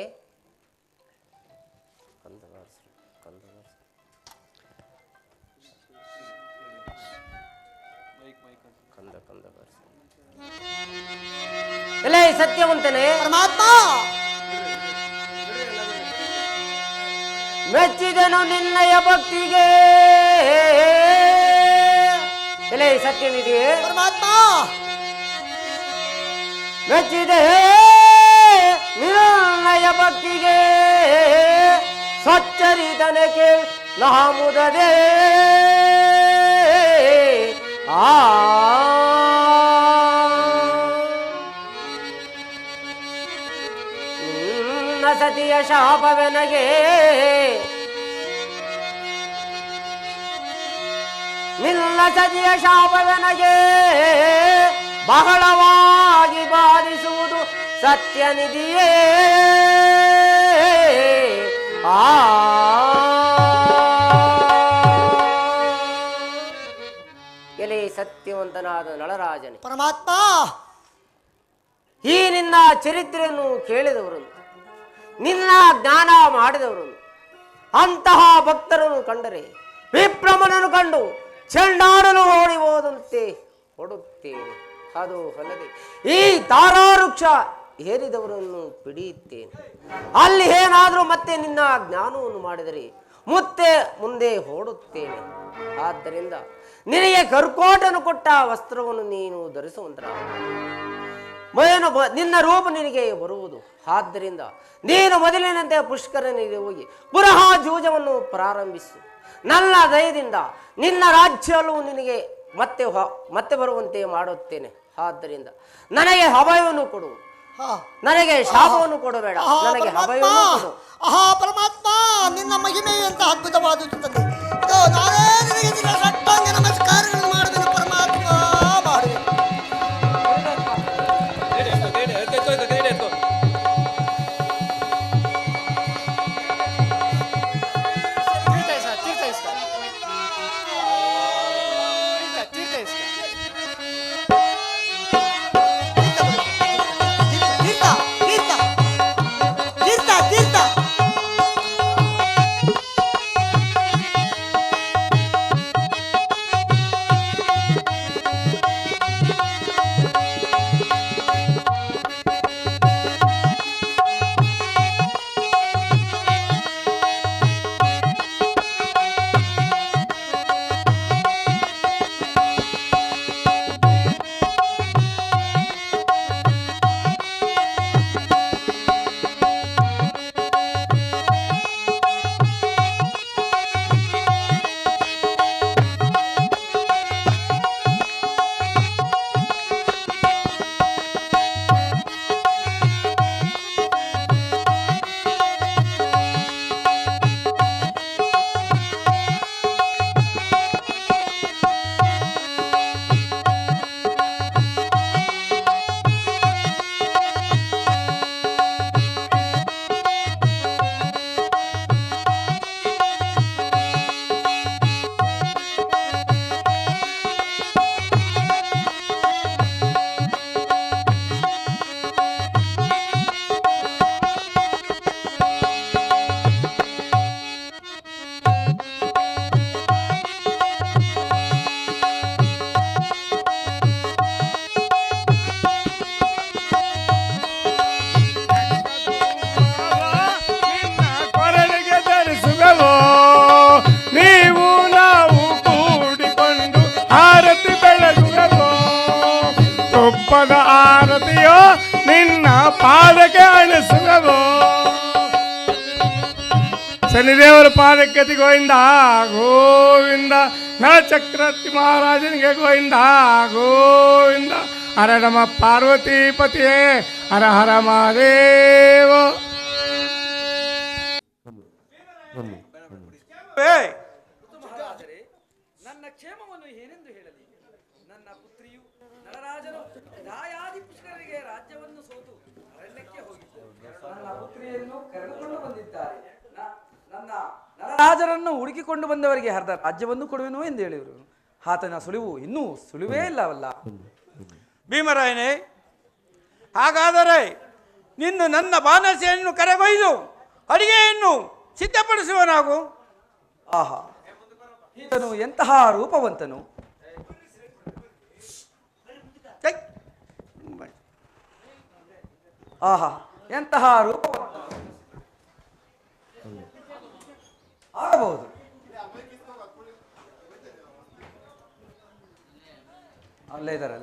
ಎಲೆ ಸತ್ಯವಂತನೇ, ಪರಮಾತ್ಮ ಮೆಚ್ಚಿದನು ನಿನ್ನಯ ಭಕ್ತಿಗೆ. ಎಲೆ ಸತ್ಯನಿಧಿಯೇ, ಪರಮಾತ್ಮ ಮೆಚ್ಚಿದೆ ನಿನ್ನಯ ಭಕ್ತಿಗೆ. ಸಚ್ಚರಿತನಕ್ಕೆ ನಾಮುದದೆ ನಿನ್ನ ಸತಿಯ ಶಾಪವೆನಗೆ, ನಿನ್ನ ಸತಿಯ ಶಾಪವೆನಗೆ ಬಹಳವಾಗಿ ಬಾಧಿಸುವುದು ಸತ್ಯನಿಧಿಯೇ. ಎಲೆ ಸತ್ಯವಂತನಾದ ನಳರಾಜನೇ, ಪರಮಾತ್ಮ ಈ ನಿನ್ನ ಚರಿತ್ರೆಯನ್ನು ಕೇಳಿದವರು, ನಿನ್ನ ಜ್ಞಾನ ಮಾಡಿದವರು, ಅಂತಹ ಭಕ್ತರನ್ನು ಕಂಡರೆ ವಿಪ್ರಮನನ್ನು ಕಂಡು ಚಂಡಾಡಲು ಓಡಿ ಹೋದಂತೆ ಹೊಡುತ್ತೇನೆ. ಅದು ಅಲ್ಲದೆ ಈ ತಾರಾವೃಕ್ಷ ಏರಿದವರನ್ನು ಹಿಡಿಯುತ್ತೇನೆ. ಅಲ್ಲಿ ಏನಾದರೂ ಮತ್ತೆ ನಿನ್ನ ಜ್ಞಾನವನ್ನು ಮಾಡಿದರೆ ಮುಂದೆ ಓಡುತ್ತೇನೆ. ಆದ್ದರಿಂದ ನಿನಗೆ ಕರ್ಕೋಟನು ಕೊಟ್ಟ ವಸ್ತ್ರವನ್ನು ನೀನು ಧರಿಸುವಂತರ ನಿನ್ನ ರೂಪ ನಿನಗೆ ಬರುವುದು. ಆದ್ದರಿಂದ ನೀನು ಮೊದಲಿನಂತೆ ಪುಷ್ಕರನಿಗೆ ಹೋಗಿ ಪುನಃ ಜೂಜವನ್ನು ಪ್ರಾರಂಭಿಸು. ನನ್ನ ದಯದಿಂದ ನಿನ್ನ ರಾಜ್ಯವು ನಿನಗೆ ಮತ್ತೆ ಬರುವಂತೆ ಮಾಡುತ್ತೇನೆ. ಆದ್ದರಿಂದ ನನಗೆ ಅಭಯವನ್ನು ಕೊಡು, ನನಗೆ ಶಾಪವನ್ನು ಕೊಡಬೇಡ, ನನಗೆ ಅಭಯವನ್ನು ಕೊಡು. ಪರಮಾತ್ಮ ನಿನ್ನ ಮಹಿಮೆ ಅಂತ ಅದ್ಭುತವಾದುದು ತಂದೆ. ಇದು ನಾನೇ ನಿನಗೆ ಷಟ್ಟಾಂಗ ನಮಸ್ಕಾರಗಳನ್ನು ಮಾಡುವೆನು ಪರಮಾತ್ಮ, ಮಾಡುವೆ. ಆರತಿಯೋ ನಿನ್ನ ಪಾದಕ್ಕೆ ಅಣಿಸುವೆವೋ. ಶನಿದೇವರ ಪಾದಕ್ಕೆ ಗೋವಿಂದ ಗೋವಿಂದ, ನಳಚಕ್ರವರ್ತಿ ಮಹಾರಾಜನಿಗೆ ಗೋವಿಂದ ಗೋವಿಂದ. ಹರ ನಮ ಪಾರ್ವತೀಪತಿಯೇ, ಹರ ಹರ ಮಹಾದೇವ. ನನ್ನ ಕ್ಷೇಮವನ್ನು ಏನೆಂದು ಹೇಳಲಿ? ನನ್ನ ಪುತ್ರಿಯು ನಳರಾಜನು ದಾಯಾದಿ ಪುಷ್ಕರರಿಗೆ ರಾಜ್ಯವನ್ನು ಸೋತು ಅರಣ್ಯಕ್ಕೆ ಹೋಗಿದ್ದರು. ನನ್ನ ಪುತ್ರಿಯನ್ನು ಕರೆದುಕೊಂಡು ಬಂದಿದ್ದಾರೆ. ನನ್ನ ನಳರಾಜರನ್ನು ಹುಡುಕಿಕೊಂಡು ಬಂದವರಿಗೆ ಅರ್ಧ ರಾಜ್ಯವನ್ನು ಕೊಡುವೆನು ಎಂದು ಹೇಳಿದರು. ಆತನ ಸುಳಿವು ಇನ್ನೂ ಸುಳಿವೇ ಇಲ್ಲವಲ್ಲ. ಭೀಮರಾಯನೇ, ಹಾಗಾದರೆ ನಿನ್ನ ನನ್ನ ಬಾನಸೆಯನ್ನು ಕರೆಗೊಯ್ದು ಅಡಿಗೆಯನ್ನು ಸಿದ್ಧಪಡಿಸುವನಾಗು. ಆಹಾ, ಈತನು ಎಂತಹ ರೂಪವಂತನು! ಛೈ! ಆಹಾ, ಎಂತಹ ರೂಪವಂತ ಆಗಬಹುದು. ಅಲ್ಲೇ ಇದ್ದಾರೆ.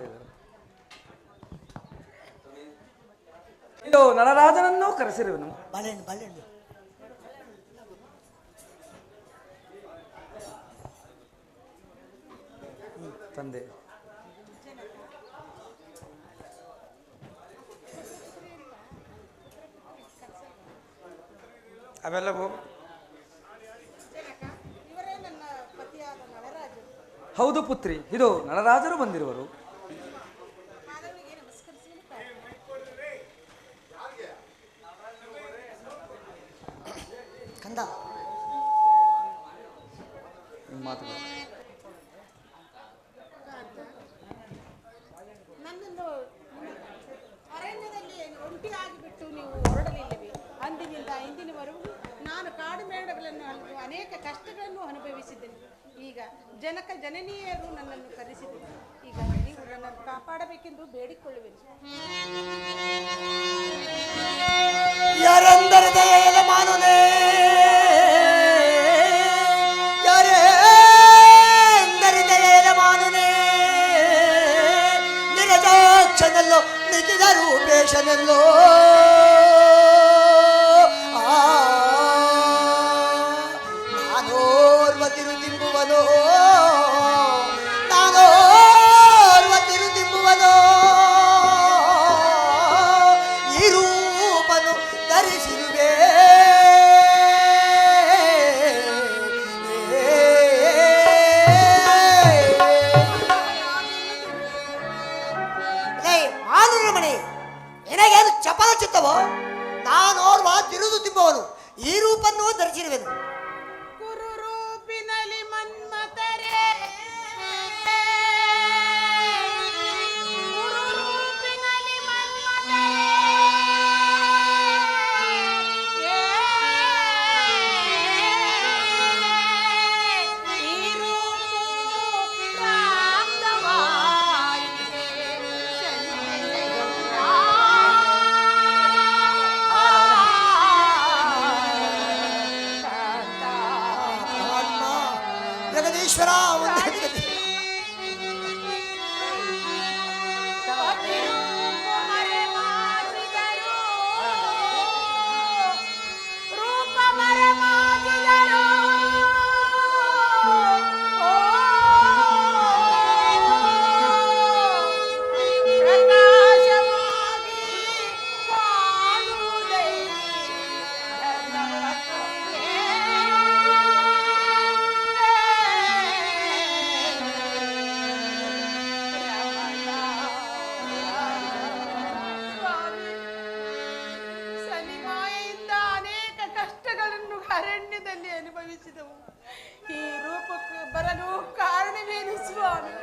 ಇದು ನಳರಾಜನನ್ನು ಕರೆಸಿರುವನು. ಬಾಳೆಹಣ್ಣು ತಂದೆ ಅವೆಲ್ಲ ಹೋಗು. ಹೌದು ಪುತ್ರಿ, ಇದು ನಳರಾಜರು ಬಂದಿರುವರು. ಕಂದ ನನ್ನನ್ನು ಅರಣ್ಯದಲ್ಲಿ ಒಂಟಿಯಾಗಿ ಬಿಟ್ಟು ನೀವು ಹೊರಡಲಿಲ್ಲವೇ? ಅಂದಿನಿಂದ ಇಂದಿನವರೆಗೂ ನಾನು ಕಾಡು ಮೇಡಗಳನ್ನು ಅನೇಕ ಕಷ್ಟಗಳನ್ನು ಅನುಭವಿಸಿದ್ದೇನೆ. ಈಗ ಜನಕ ಜನನೀಯರು ನನ್ನನ್ನು ಕರೆಸಿದರು. ಈಗ ನೀವು ನನ್ನನ್ನು ಕಾಪಾಡಬೇಕೆಂದು ಬೇಡಿಕೊಳ್ಳುವೆನು. ಯಾರೆಂದರೆ ದಯೆಯ ಮಾನುನೇ, ಯಾರೆಂದರೆ ದಯೆಯ ಮಾನುನೇ, ನಿರಜಾಕ್ಷನಲ್ಲೋ ನಿಖಿಲ ರೂಪೇಶನಲ್ಲೋ, ನಾನೋರ್ವ ತಿರುತಿಂಬುವನೋ, ನಾನೋರ್ವ ತಿರುತಿಂಬುವನೋ, ಈ ರೂಪನು ಧರಿಸಿರುವೆ. ಮಾನುರಮಣಿ, ನಿನಗೇನು ಚಪಲ ಚಿತ್ತವೋ? ನಾನೋರ್ವ ತಿರುದು ತಿಂಬವನು, ಈ ರೂಪನ್ನು ಧರಿಸಿರುವೆನು. ಕುರುರೂಪಿನಲ್ಲಿ ಮನ್ಮತರೇ, ಕುರುರೂಪಿನಲ್ಲಿ ಮನ್ಮತರೇ, ಈ ರೂಪು ರಾಮದವಾಯಿತೆ ಜಗದೀಶ್ವರ ಅರಣ್ಯದಲ್ಲಿ ಅನುಭವಿಸಿದವು. ಈ ರೂಪಕ್ಕೆ ಬರಲು ಕಾರಣವೇನು ಸ್ವಾಮಿ?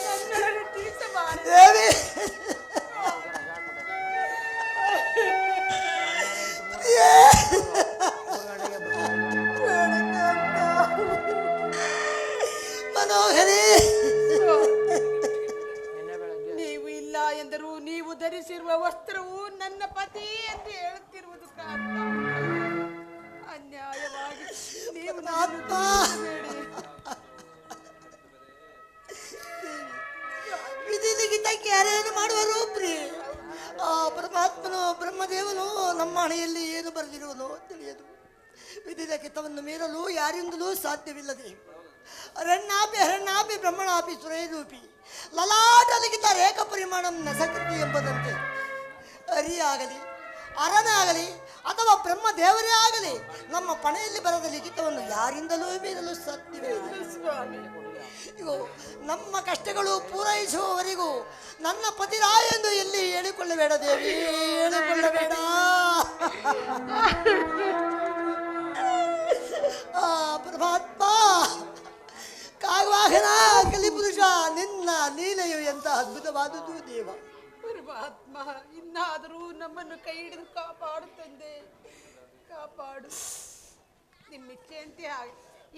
ನನ್ನನ್ನು ತಿಳಿಸಬಾರದು. ಮನೋಹರಿ, ನೀವು ಇಲ್ಲ ಎಂದರೂ ನೀವು ಧರಿಸಿರುವ ವಸ್ತ್ರವು ನನ್ನ ಪತಿ ಎಂದು ಹೇಳುತ್ತಿರುವುದು ಕಾರಣ. ಅನ್ಯಾಯವಾಗಿ ನೀವು ವಿಧಿ ಲಿಖಿತಕ್ಕೆ ಯಾರೇನು ಮಾಡುವರು ಪ್ರಿಯ? ಆ ಪರಮಾತ್ಮನು ಬ್ರಹ್ಮದೇವನು ನಮ್ಮ ಹಣೆಯಲ್ಲಿ ಏನು ಬರೆದಿರುವನೋ ತಿಳಿಯದು. ವಿಧಿ ಲಿಖಿತವನ್ನು ಮೀರಲು ಯಾರಿಂದಲೂ ಸಾಧ್ಯವಿಲ್ಲದೆ ಅರಣ್ಯಾಪಿ ಬ್ರಹ್ಮಣಾಪಿ ಸುರೇರೂಪಿ ಲಲಾಟ ಲಿಖಿತ ರೇಖ ಪರಿಮಾಣಂ ನಸಕೃತಿ ಎಂಬುದಂತೆ ಅರಿಯಾಗಲಿ ಅರನಾಗಲಿ ಅಥವಾ ಬ್ರಹ್ಮದೇವರೇ ಆಗಲಿ ನಮ್ಮ ಪಣೆಯಲ್ಲಿ ಬರದ ಲಿಖಿತವನ್ನು ಯಾರಿಂದಲೂ ಮೀರಲು ಸಾಧ್ಯವಿಲ್ಲ. ಇವು ನಮ್ಮ ಕಷ್ಟಗಳು ಪೂರೈಸುವವರೆಗೂ ನನ್ನ ಪತಿರಾಯ ಎಂದು ಎಲ್ಲಿ ಹೇಳಿಕೊಳ್ಳಬೇಡ ದೇವಿ, ಹೇಳಿಕೊಳ್ಳಬೇಡ. ಆ ಪರಮಾತ್ಮ ಕಾಗವಾಹನ ಕಲಿಪುರುಷ, ನಿನ್ನ ಲೀಲೆಯು ಎಂತ ಅದ್ಭುತವಾದುದು ದೇವ. ಪರಮಾತ್ಮ, ಇನ್ನಾದರೂ ನಮ್ಮನ್ನು ಕೈ ಹಿಡಿದು ಕಾಪಾಡು ತಂದೆ, ಕಾಪಾಡು. ನಿಮ್ಮ ಇಚ್ಛೆಯಂತೆ ಹಾಗೆ.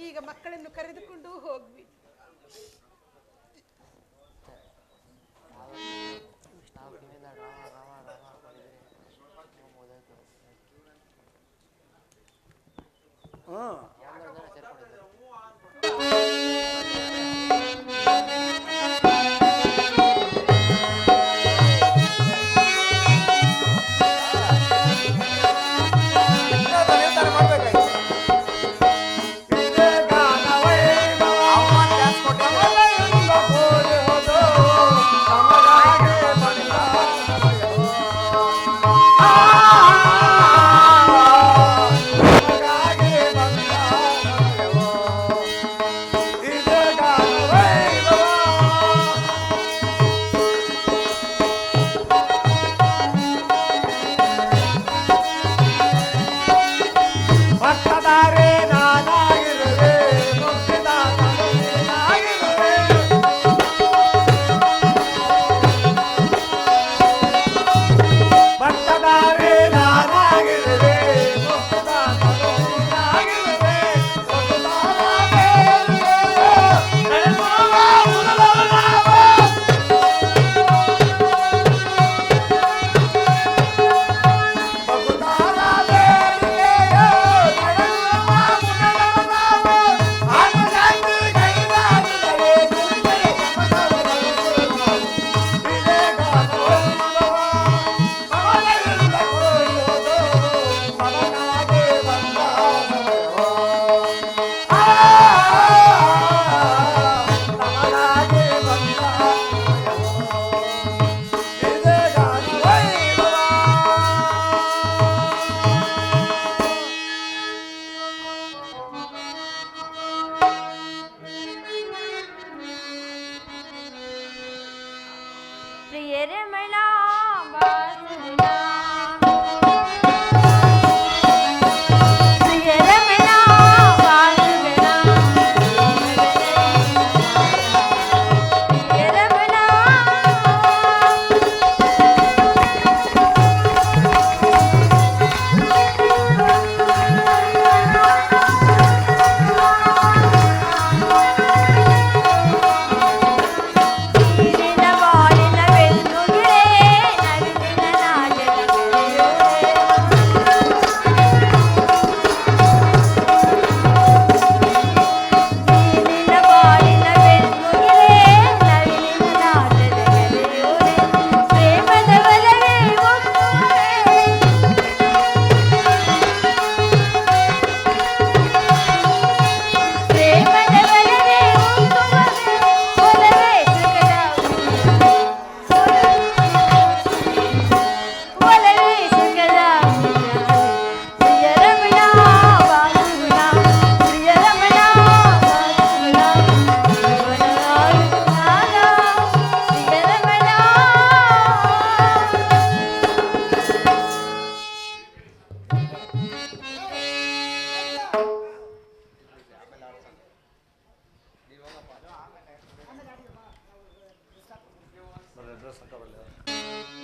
ಈಗ ಮಕ್ಕಳನ್ನು ಕರೆದುಕೊಂಡು ಹೋಗ್ವಿ.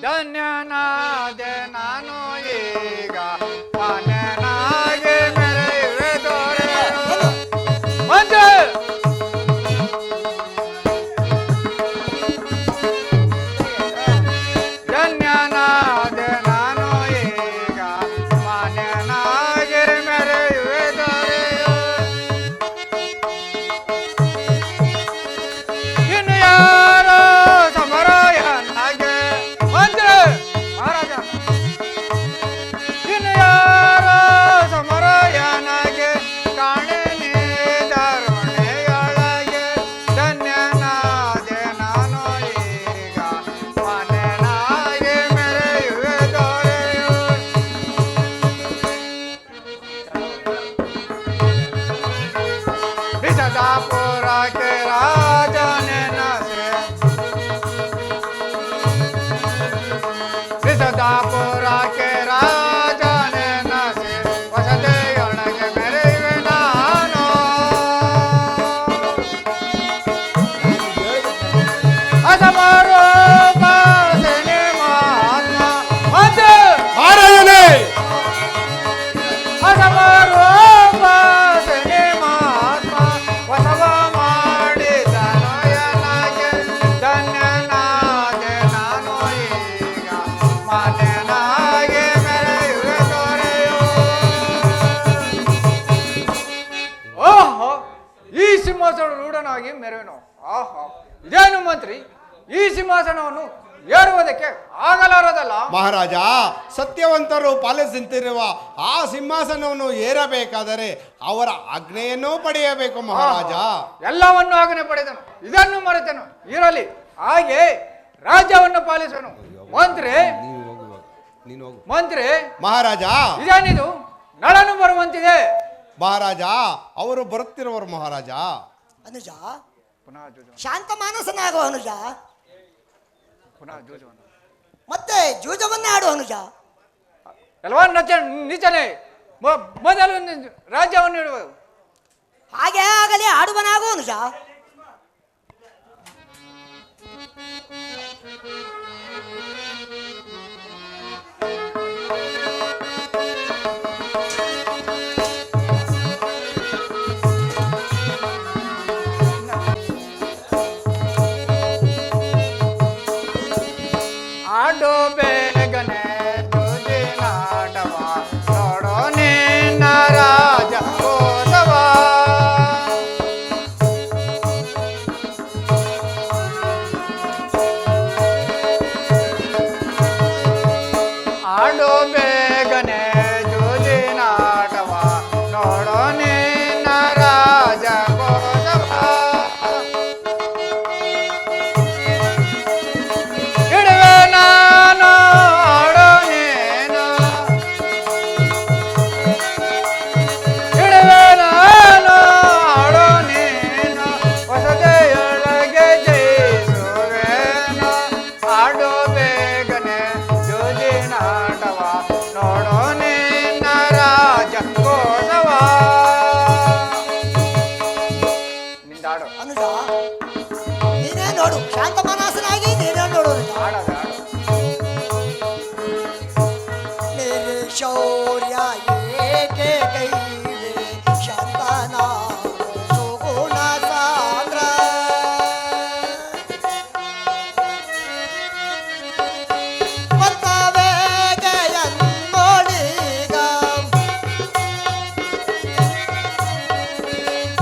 ಧನ್ಯನಾದೆ ನಾನು ಈಗ ಮನೆನಾಗೆ ಮೆರೆಯುವೆ ದೊರೆಯು. ಒಂದು ಧನ್ಯನಾದೆ ನಾನು ಈಗ ಮನೆನಾಗೆ ಮೆರೆಯುವೆ ದೊರೆಯು. ಇನ್ನು ಯಾರೋ ಸಮರಾಯನಾಗೆ ಇನ್ನು ಯಾರೋ ಸಮರಾಯನಾಗೆ ಕಾಣೆ ನೀದರುಣೆಯೊಳಗೆ ಧನ್ಯನಾದೆ ನಾನು ಈಗ ಮನೆನಾಗೆ ಮೆರೆಯುವೆ ದೊರೆಯು. ಸದಾಪುರಕ್ಕೆ ರಾಜನೆನಸೆ ಸದಾಪುರಕ್ಕೆ ರಾಜನೆನಸೆ ವಸತೆಯೊಳಗೆ ಮೆರೆಯುವೆ ನಾನು. ಅಸಮರೋಪ ಸಿನಿಮ ಆನಂದವಾಗಿ ಮೆರೆಯುವನು. ಆಹಾ, ಇದೇನು ಮಂತ್ರಿ, ಈ ಸಿಂಹಾಸನವನ್ನು ಏರುವುದಕ್ಕೆ ಆಗಲಾರದಲ್ಲ. ಮಹಾರಾಜ, ಸತ್ಯವಂತರು ಪಾಲಿಸುತ್ತಿರುವ ಆ ಸಿಂಹಾಸನವನ್ನು ಏರಬೇಕಾದರೆ ಅವರ ಆಜ್ಞೆಯನ್ನು ಪಡೆಯಬೇಕು ಮಹಾರಾಜ. ಎಲ್ಲವನ್ನು ಆಜ್ಞೆ ಪಡೆದನು, ಇದನ್ನು ಮರೆತನು. ಇರಲಿ, ಹಾಗೆ ರಾಜ್ಯವನ್ನು ಪಾಲಿಸನು. ಮಂತ್ರಿ ಮಂತ್ರಿ ಮಹಾರಾಜ, ಇದೇನಿದು ನಳನು ಬರುವಂತಿದೆ. ಮಹಾರಾಜ, ಅವರು ಬರುತ್ತಿರುವರು ಮಹಾರಾಜ. ಅನುಜ, ಪುನಃ ಜೂಜು, ಶಾಂತ ಮಾನಸನಾಗು ಅನುಜ. ಪುನಃ ಜೂಜುವನು. ಮತ್ತೆ ಜೂಜವನ್ನೇ ಆಡು ಅನುಜ. ಎಲ್ಲವೂ ನೀಚನೆ. ಮೊದಲು ರಾಜ್ಯವನ್ನು ಇಡುವ. ಹಾಗೆ ಆಗಲಿ, ಆಡುವನಾಗು ಅನುಜ. ಆಡೋ ಬೇಗನೆ ಜೂಜಿನಾಟವ ನೋಡೋ ನಿನ್ನ ರಾಜ ಕೋಸವ. ಆಡೋ ಬೇಗನೆ ಜೂಜಿನಾಟವ ನೋಡೋ ನಿನ್ನ ರಾಜ ಕೋಸವ. ಇಡುವೆ ನಾನು ಆಡೋ ನೀನು, ಇಡುವೆ ನಾನು ಆಡೋ ನೀನು, ಹೊಸದೆಯೊಳಗೆ ಜಯಿಸುವೆನು. ಆಡೋ ಬೇಗನೆ ಜೂಜಿನಾಟವ ನೋಡೋ ನಿನ್ನ ರಾಜ ಕೋಸವ. ನಿಂದಾಡು. ಅನುಜ, ನೀನೇ ನೋಡು, ಶಾಂತ ಮಾನಸನಾಗಿ ನೀನೇ ನೋಡು ಅನುಜ. ಆಡೋದು ಆಡು. मेरे शौर्य ಏಕೆ ಕೈವೆ ಶಾಂತನ ಸುಗುಣ ಸಾಂದ್ರ. ಪಂತವೇಗೆಯನ್ನೋಳಿಗ,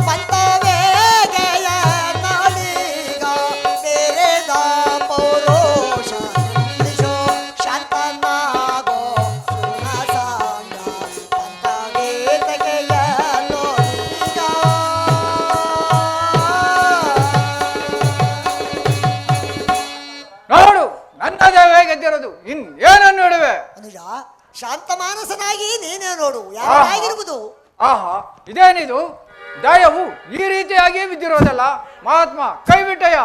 ಪಂತವೇಗೆಯನ್ನೋಳಿಗ ಬೇರೆದ ಪೌರೋಷ ನಿಲ್ಲಿಸೋ ಶಾಂತನಾಗೋ ಸುಗುಣ ಸಾಂದ್ರ. ಪಂತವೇಗೆಯನ್ನೋಳಿಗ. ನೋಡು, ನನ್ನದೇ ಗೆದ್ದಿರೋದು, ಇನ್ನೇನನ್ನು ಇಡುವೆ. ಅನುಜ, ಶಾಂತ ಮಾನಸನಾಗಿ ನೀನೇ ನೋಡು, ಯಾರಾಗಿರುವುದು. ಆಹಾ, ಇದೇನಿದು ದಯವು ಈ ರೀತಿಯಾಗಿ ಬಿದ್ದಿರೋದಲ್ಲ. ಮಹಾತ್ಮ ಕೈ ಬಿಟ್ಟಯ್ಯ.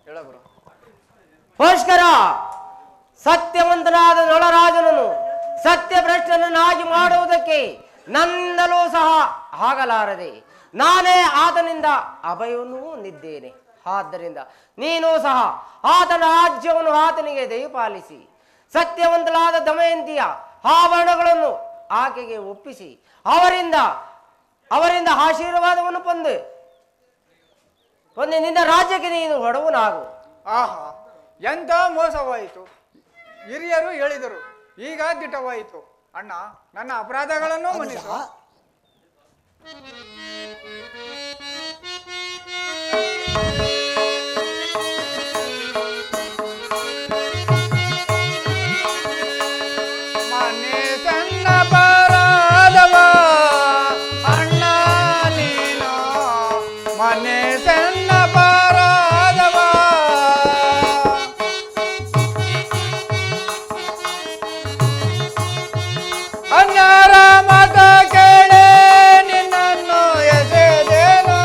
ಹೇಳಬ್ರು. ಭಾಸ್ಕರ, ಸತ್ಯವಂತನಾದ ನಳರಾಜನನ್ನು ಸತ್ಯಭ್ರಷ್ಟನನ್ನಾಗಿ ಮಾಡುವುದಕ್ಕೆ ನನ್ನಲ್ಲೂ ಸಹ ಆಗಲಾರದೆ ನಾನೇ ಆತನಿಂದ ಅಭಯವನ್ನು ಹೊಂದಿದ್ದೇನೆ. ಆದ್ದರಿಂದ ನೀನು ಸಹ ಆತನ ರಾಜ್ಯವನ್ನು ಆತನಿಗೆ ದಯಪಾಲಿಸಿ ಸತ್ಯವಂತಳಾದ ದಮಯಂತಿಯ ಆಭರಣಗಳನ್ನು ಆಕೆಗೆ ಒಪ್ಪಿಸಿ ಅವರಿಂದ ಆಶೀರ್ವಾದವನ್ನು ಹೊಂದಿ ನಿನ್ನ ರಾಜ್ಯಕ್ಕೆ ನೀನು ಹೊಡವನಾಗು. ಆಹಾ, ಎಂತ ಮೋಸವಾಯಿತು. ಹಿರಿಯರು ಹೇಳಿದರು, ಈಗ ದಿಟ್ಟವಾಯಿತು. ಅಣ್ಣ, ನನ್ನ ಅಪರಾಧಗಳನ್ನು ಮನ್ನಿಸು. ಮನ್ನಿಸನ್ನ ಪರಾಧವ ಅಣ್ಣ ನೀನು, ಮನ್ನಿಸನ್ನ ಪರಾಧವ. ಅನ್ಯರ ಮತ ಕೇಳಿ ನಿನ್ನನ್ನು ಎಸೆದೇನು,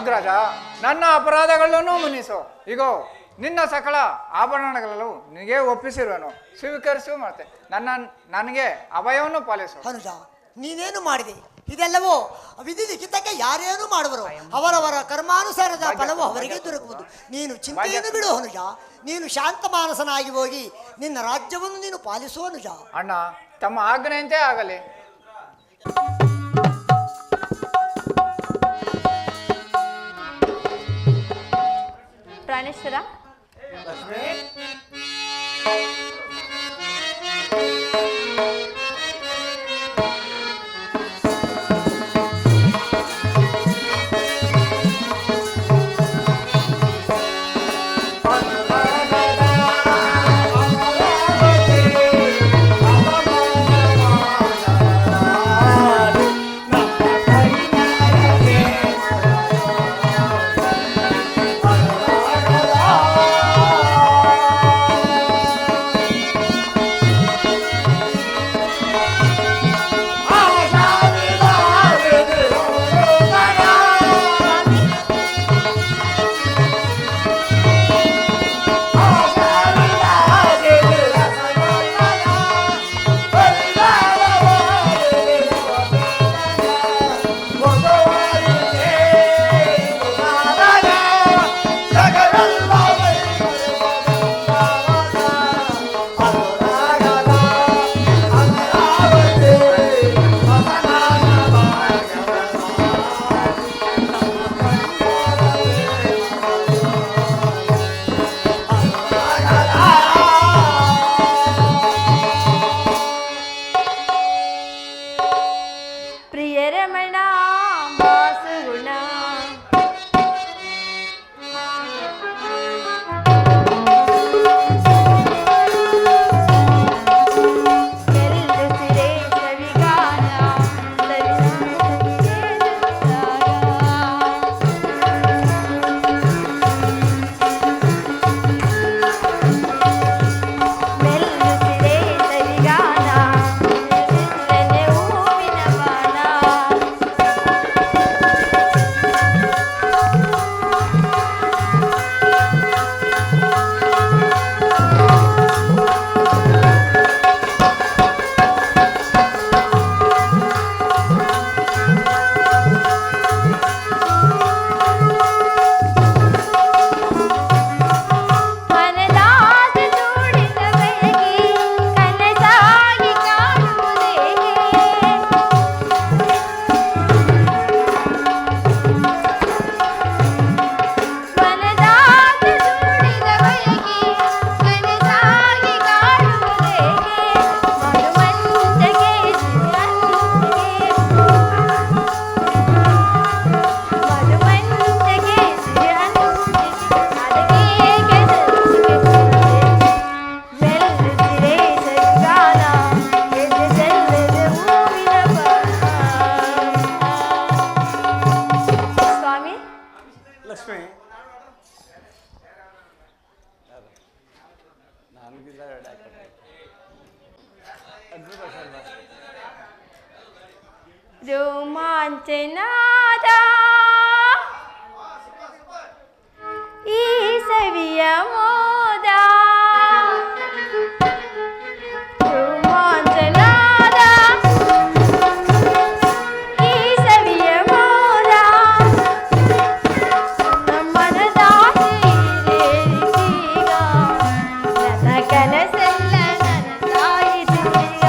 ಅಗ್ರಜ, ನನ್ನ ಅಪರಾಧಗಳನ್ನು ಮುನಿಸು. ಇಗೋ ನಿನ್ನ ಸಕಲ ಆಭರಣಗಳನ್ನು ನಿನಗೆ ಒಪ್ಪಿಸಿರುವನು, ಸ್ವೀಕರಿಸು. ಮತ್ತೆ ನನಗೆ ಅಭಯವನ್ನು ಪಾಲಿಸು. ಅನುಜ, ನೀನೇನು ಮಾಡಿದೆ? ಇದೆಲ್ಲವೂ ವಿಧಿ ಲಿಖಿತಕ್ಕೆ ಯಾರೇನು ಮಾಡುವರು, ಅವರವರ ಕರ್ಮಾನುಸಾರದ ಫಲವು ಅವರಿಗೆ ದೊರಕುವುದು. ನೀನು ಚಿಂತೆಯನ್ನು ಬಿಡು ಅನುಜ. ನೀನು ಶಾಂತ ಮಾನಸನಾಗಿ ಹೋಗಿ ನಿನ್ನ ರಾಜ್ಯವನ್ನು ನೀನು ಪಾಲಿಸು ಅನುಜ. ಅಣ್ಣ, ತಮ್ಮ ಆಜ್ಞೆಯಂತೆ ಆಗಲಿ. ಪ್ರಾಣೇಶ್ವರ, ಪ್ರಿಯರಮಣ ಬಾಸುಗುಣ, ಗೆಲ್ಲುತ್ತಿರೆ ಸವಿಗಾನ, ಮೆಲ್ಲುತ್ತಿರೆ ಸವಿಗಾನ, ಹೂವಿನ ಬಾಣ. ಮನದಾಸೆ ತುಡಿದ ಬೆಳಗಿ ಕನಸಾಗಿ ಕಾಣುವುದೇಗೆ? ಮನದಾಸೆ ತುಡಿದ ಬೆಳಗಿ ಕನಸಾಗಿ ಕಾಣುವುದೇಗೆ? ಮರುಮಂಚಗೆ ಮರುಮಂಚಗೆ ಅದಕ್ಕೇಕೆ ಮೆಲ್ಲುತ್ತಿರೆ ಸವಿಗಾನ, ಎದೆ ಚೆಲ್ಲದೆ ಹೂವಿನ ಬಾಣ. ಸ್ವಾಮಿ, ಲಕ್ಷ್ಮಿ, ರೋಮಾಂಚನಾದ ಈ ಸವಿಯ ಮೋದ, ರೋಮಾಂಚನಾದ ಈ ಸವಿಯ ಮೋದ, ನಮ್ಮನದಾಸೆಯೇರಿಸೀಗ, ನನ್ನ ಕನಸೆಲ್ಲ ನನಸಾಯಿಸೀಗ.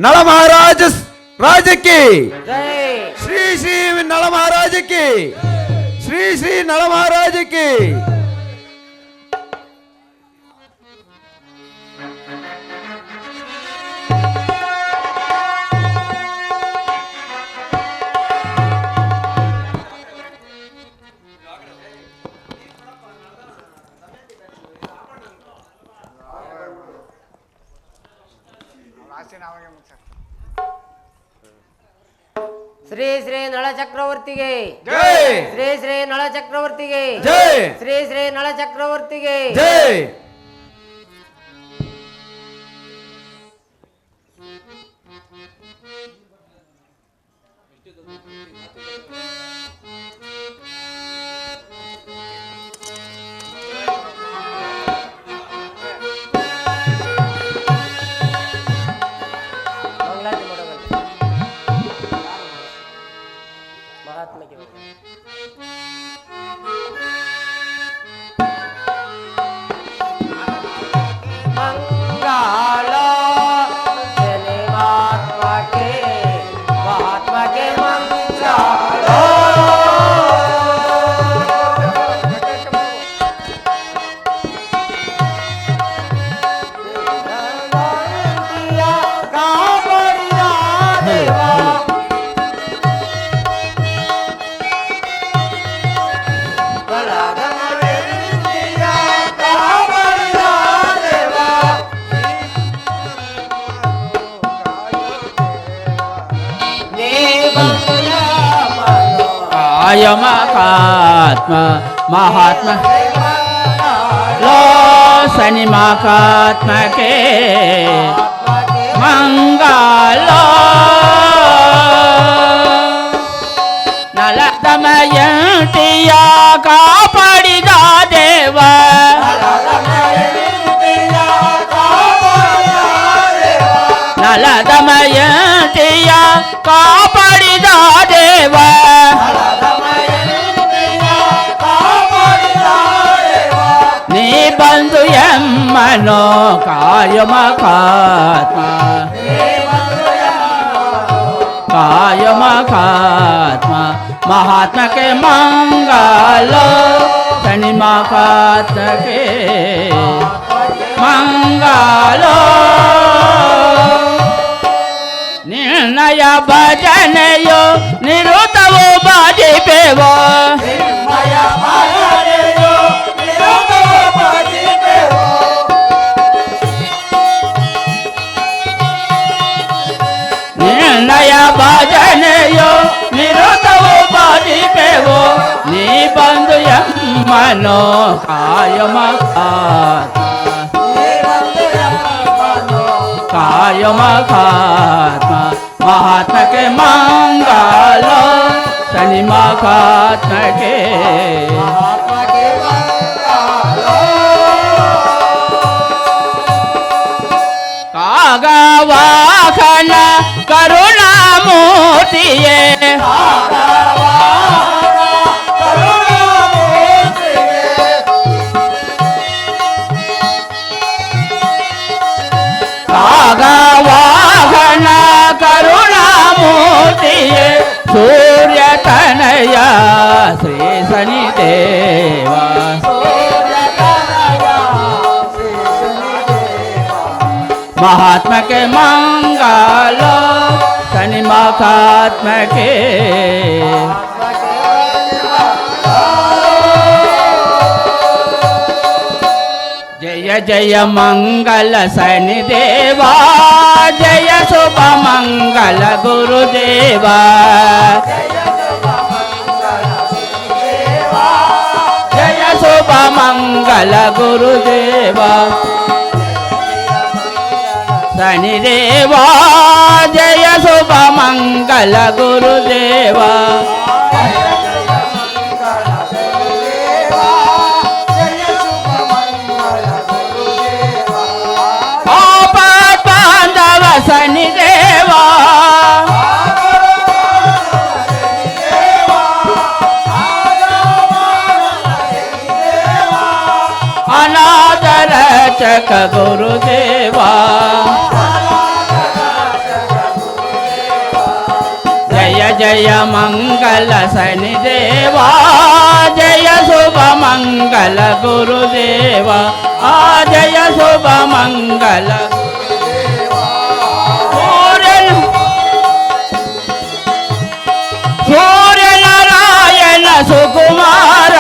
नल महाराज राज की जय श्री श्री नल महाराज की श्री श्री नल महाराज की ಶ್ರೀ ಶ್ರೀ ನಳ ಚಕ್ರವರ್ತಿಗೆ जय ಶ್ರೀ ಶ್ರೀ ನಳ ಚಕ್ರವರ್ತಿಗೆ जय ಶ್ರೀ ಶ್ರೀ ನಳ ಚಕ್ರವರ್ತಿಗೆ जय ಮಂಗಳಾರತಿ ಮಾಡೋದಲ್ಲ. ಮಹಾತ್ಮಗೆ ಮಂಗಳ ಜನೆ ಮಹಾತ್ಮಗೆ ಮಹಾತ್ಮಗೆ ಮಂಗಳ कायमकात्म महात्मा लो शनिमकात्म के मंगलो नलदमयंतिया कापाडिद देव नलदमयंतिया कापाडिद देव नी बंधु यमनो कायमकात्मा कायमकात्मा महात्मा के मंगलो शनिमकात्मा के मंगलो निर्णय भजनयो निरुतवो बाजिपेवो निर्णय भजनयो निरुतवो बाजिपेवो नी बंधु यमनो कायमकात्मा महात्मा के मंगलो शनिमकात्मा के कागवाहन करुणामूर्तिये कागवाहन करुणामूर्तिये सूर्य तनया श्री शनिदेवा महात्मा के मंगलो शनिमकात्मा के जय जय मंगल शनिदेवा जय शुभ मंगल गुरुदेवा जय शुभ मंगल गुरुदेवा शनिदेवा जय शुभ मंगल गुरुदेवा आपात बांधव शनिदेवा अनाथ रक्षक गुरुदेवा ಜಯ ಮಂಗಲ ಶನಿದೇವ ಜಯ ಶುಭ ಮಂಗಲ ಗುರುದೇವ ಆ ಜಯ ಶುಭ ಮಂಗಲ ಸೂರ್ಯನಾರಾಯಣ ಸುಕುಮಾರ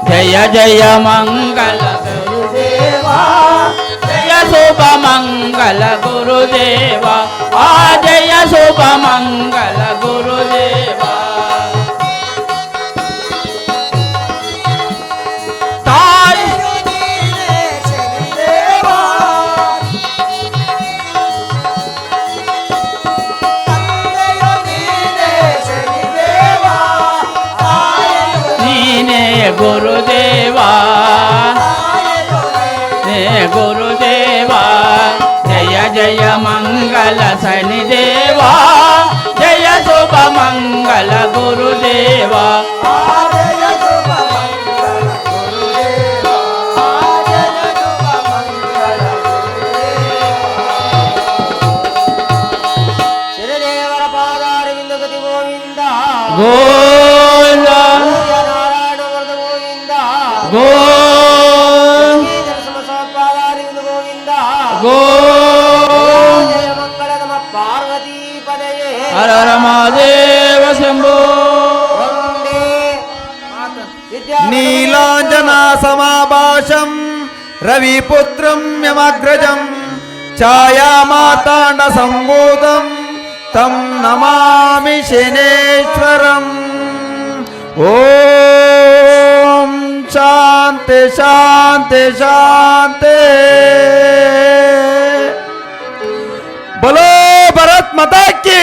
ಜಯ ಜಯ ಮಂಗಲ ಗುರುದೇವ ಜಯ ಶುಭ ಮಂಗಲ ಗುರುದೇವ ಆ ಜಯ ಶುಭ ಮಂಗಲ ಗುರುದೇವ ತಾಯಿ ನೀನೇ ಗುರುದೇವ ಗುರುದೇವ ಜಯ ಜಯ ಮಂಗಲ ಶನಿದೇವ ಜಯ ಶುಭ ಮಂಗಲ ಗುರುದೇವ ಶಿರದೇವರ ಪಾದಾರವಿಂದ ಗತಿ ಗೋವಿಂದ ಗೋವಿಂದ ನಾರಾಯಣ ವರದ ಗೋವಿಂದ ಪಾದಾರವಿಂದ ಗೋವಿಂದ ಜಯ ಮಂಗಳ ನಮ ಪಾರ್ವತಿ ಪದಯೇ ಹರ ಹರ ಮಹಾದೇವ ಶಂಭೋ ನೀಲಾಂಜನ ಸಮಾಭಾಷಂ ರವಿಪುತ್ರಂ ಯಮಗ್ರಜಂ ಛಾಯಾ ಮಾತಾಂಡ ಸಂಭೂತಂ ತಂ ನಮಾಮಿ ಶನೇಶ್ವರಂ ಓಂ ಶಾಂತಿ ಶಾಂತಿ ಶಾಂತಿ बोलो भारत माता की